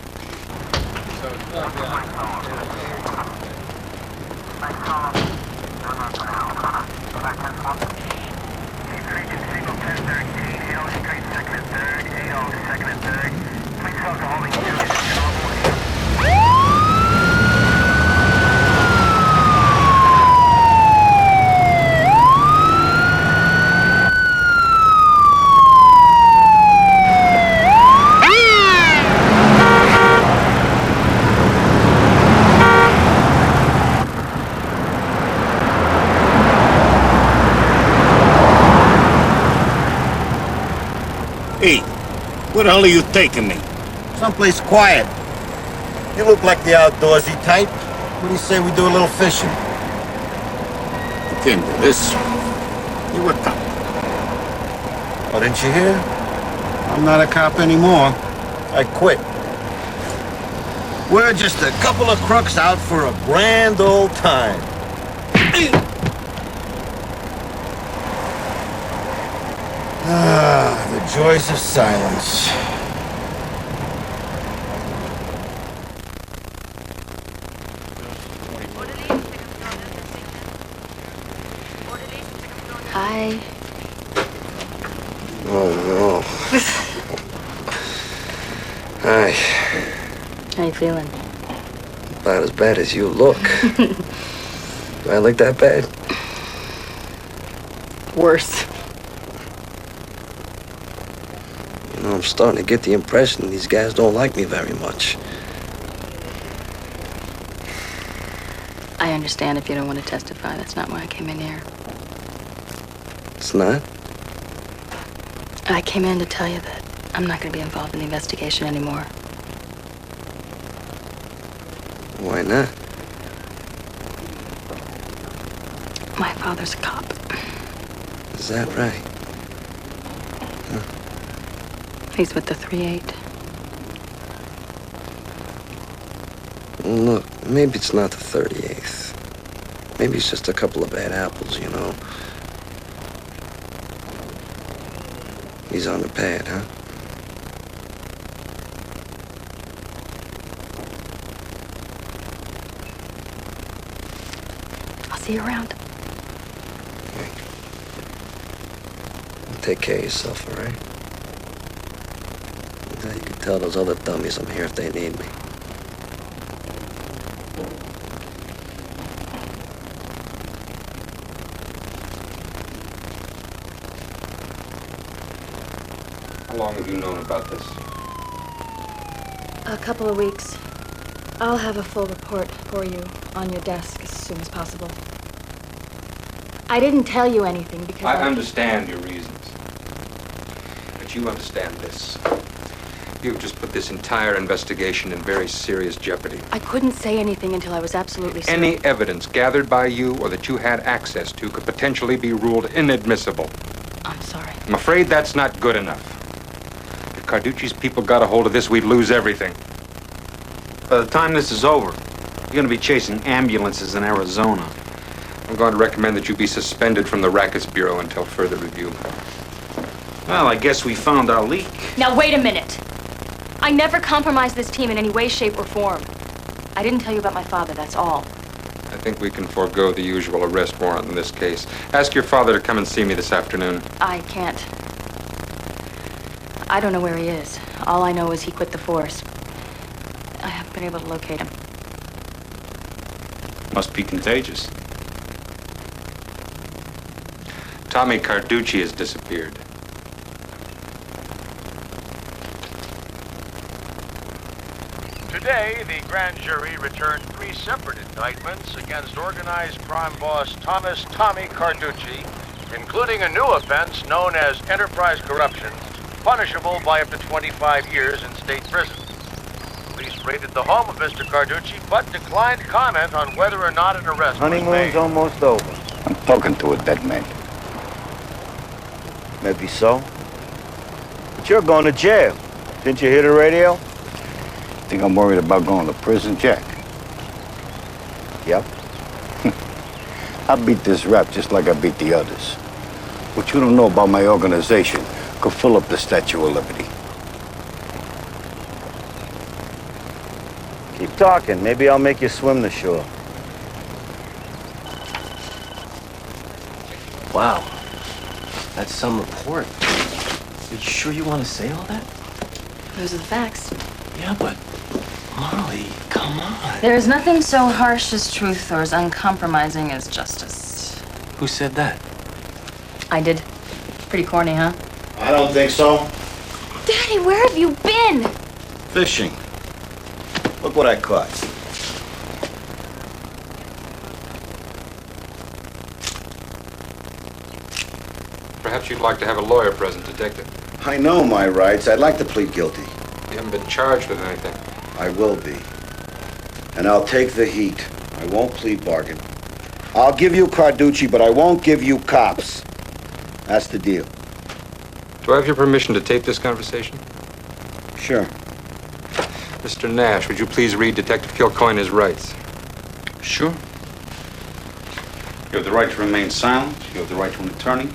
Speaker 21: Hey, where the hell are you taking me?
Speaker 3: Someplace quiet. You look like the outdoorsy type. What do you say we do a little fishing?
Speaker 21: You can't do this. You're a cop.
Speaker 3: Oh, didn't you hear? I'm not a cop anymore. I quit. We're just a couple of crooks out for a grand old time. Ah, the joys of silence.
Speaker 2: Hi.
Speaker 9: Oh, no. Hi.
Speaker 2: How you feeling?
Speaker 9: About as bad as you look. Do I look that bad?
Speaker 2: Worse.
Speaker 9: You know, I'm starting to get the impression these guys don't like me very much.
Speaker 2: I understand if you don't want to testify. That's not why I came in here.
Speaker 9: It's not?
Speaker 2: I came in to tell you that I'm not going to be involved in the investigation anymore.
Speaker 9: Why not?
Speaker 2: My father's a cop.
Speaker 9: Is that right?
Speaker 2: He's with the 3-8.
Speaker 9: Look, maybe it's not the 38th. Maybe it's just a couple of bad apples, you know. He's on the pad, huh?
Speaker 2: I'll see you around.
Speaker 9: Okay. Take care of yourself, all right? Now you can tell those other dummies I'm here if they need me.
Speaker 15: How long have you known about this?
Speaker 2: A couple of weeks. I'll have a full report for you on your desk as soon as possible. I didn't tell you anything because
Speaker 15: I understand your reasons. But you understand this. You've just put this entire investigation in very serious jeopardy.
Speaker 2: I couldn't say anything until I was absolutely certain.
Speaker 15: Any evidence gathered by you or that you had access to could potentially be ruled inadmissible.
Speaker 2: I'm sorry.
Speaker 15: I'm afraid that's not good enough. If Carducci's people got a hold of this, we'd lose everything.
Speaker 13: By the time this is over, you're going to be chasing ambulances in Arizona.
Speaker 15: I'm going to recommend that you be suspended from the Rackets Bureau until further review.
Speaker 13: Well, I guess we found our leak.
Speaker 2: Now, wait a minute. I never compromised this team in any way, shape, or form. I didn't tell you about my father, that's all.
Speaker 15: I think we can forego the usual arrest warrant in this case. Ask your father to come and see me this afternoon.
Speaker 2: I can't. I don't know where he is. All I know is he quit the force. I haven't been able to locate him.
Speaker 13: Must be contagious.
Speaker 15: Tommy Carducci has disappeared.
Speaker 11: Today, the grand jury returned 3 separate indictments against organized crime boss Thomas "Tommy" Carducci, including a new offense known as enterprise corruption, punishable by up to 25 years in state prison. Police raided the home of Mr. Carducci, but declined comment on whether or not an arrest was
Speaker 3: Honeymoon's
Speaker 11: made.
Speaker 3: almost over.
Speaker 21: I'm talking to a dead man.
Speaker 3: Maybe so. But you're going to jail. Didn't you hear the radio?
Speaker 21: Think I'm worried about going to prison, Jack?
Speaker 3: Yep.
Speaker 21: I beat this rap just like I beat the others. What you don't know about my organization could fill up the Statue of Liberty.
Speaker 3: Keep talking. Maybe I'll make you swim the shore.
Speaker 14: Wow. That's some report. You sure you want to say all that?
Speaker 2: Those are the facts.
Speaker 14: Yeah, but Molly, come on.
Speaker 2: There is nothing so harsh as truth or as uncompromising as justice.
Speaker 14: Who said that?
Speaker 2: I did. Pretty corny, huh?
Speaker 3: I don't think so.
Speaker 2: Daddy, where have you been?
Speaker 3: Fishing. Look what I caught.
Speaker 15: Perhaps you'd like to have a lawyer present, Detective.
Speaker 3: I know my rights. I'd like to plead guilty.
Speaker 15: You haven't been charged with anything.
Speaker 3: I will be. And I'll take the heat. I won't plead bargain. I'll give you Carducci, but I won't give you cops. That's the deal.
Speaker 15: Do I have your permission to tape this conversation?
Speaker 3: Sure.
Speaker 15: Mr. Nash, would you please read Detective Kilcoyne's rights?
Speaker 13: Sure. You have the right to remain silent. You have the right to an attorney.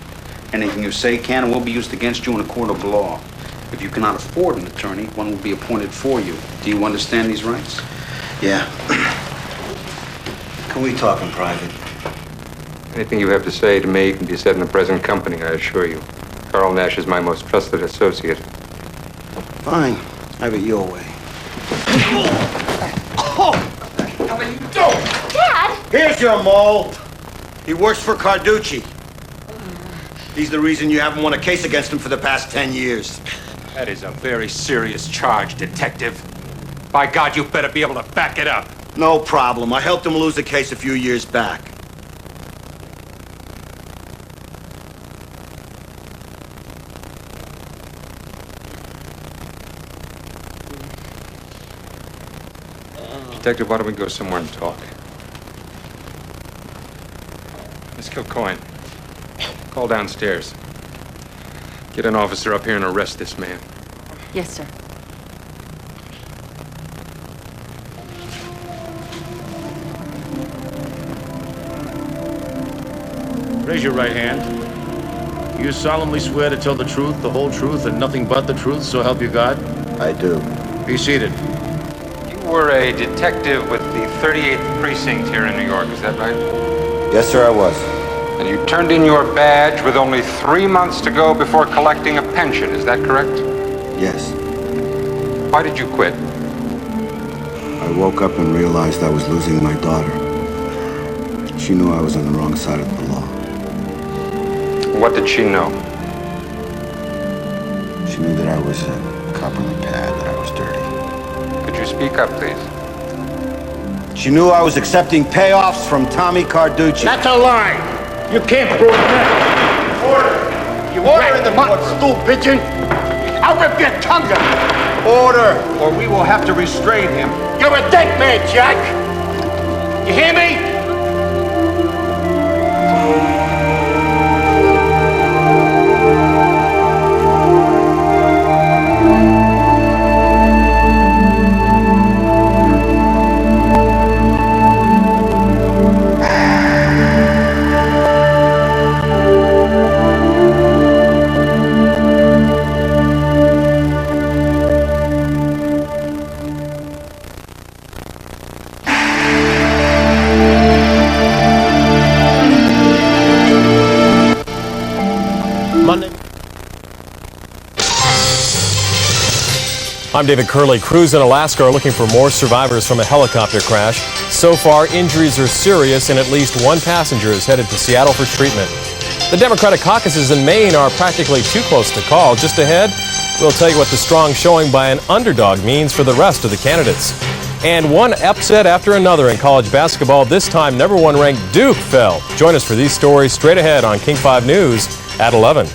Speaker 13: Anything you say can and will be used against you in a court of law. If you cannot afford an attorney, one will be appointed for you. Do you understand these rights?
Speaker 3: Yeah. Can we talk in private?
Speaker 15: Anything you have to say to me can be said in the present company, I assure you. Carl Nash is my most trusted associate.
Speaker 3: Fine. Have it your way.
Speaker 15: What are you doing?
Speaker 2: Dad!
Speaker 3: Here's your mole. He works for Carducci. He's the reason you haven't won a case against him for the past 10 years.
Speaker 15: That is a very serious charge, Detective. By God, you better be able to back it up.
Speaker 3: No problem. I helped him lose a case a few years back.
Speaker 15: Detective, why don't we go somewhere and talk? Miss Kilcoyne, call downstairs. Get an officer up here and arrest this man.
Speaker 2: Yes, sir.
Speaker 1: Raise your right hand. You solemnly swear to tell the truth, the whole truth, and nothing but the truth, so help you God?
Speaker 3: I do.
Speaker 1: Be seated.
Speaker 15: You were a detective with the 38th Precinct here in New York, is that right?
Speaker 3: Yes, sir, I was.
Speaker 15: And you turned in your badge with only 3 months to go before collecting a pension, is that correct?
Speaker 3: Yes.
Speaker 15: Why did you quit?
Speaker 3: I woke up and realized I was losing my daughter. She knew I was on the wrong side of the law.
Speaker 15: What did she know?
Speaker 7: She knew that I was a cop on the pad, that I was dirty.
Speaker 15: Could you speak up, please?
Speaker 7: She knew I was accepting payoffs from Tommy Carducci.
Speaker 3: That's a lie. You can't prove that. Order. You order in the mutton stool, pigeon. I'll rip your tongue out.
Speaker 11: Order, or we will have to restrain him.
Speaker 3: You're a dead man, Jack. You hear me?
Speaker 16: I'm David Curley. Crews in Alaska are looking for more survivors from a helicopter crash. So far, injuries are serious and at least one passenger is headed to Seattle for treatment. The Democratic caucuses in Maine are practically too close to call. Just ahead, we'll tell you what the strong showing by an underdog means for the rest of the candidates. And one upset after another in college basketball. This time, #1 ranked Duke fell. Join us for these stories straight ahead on King 5 News at 11.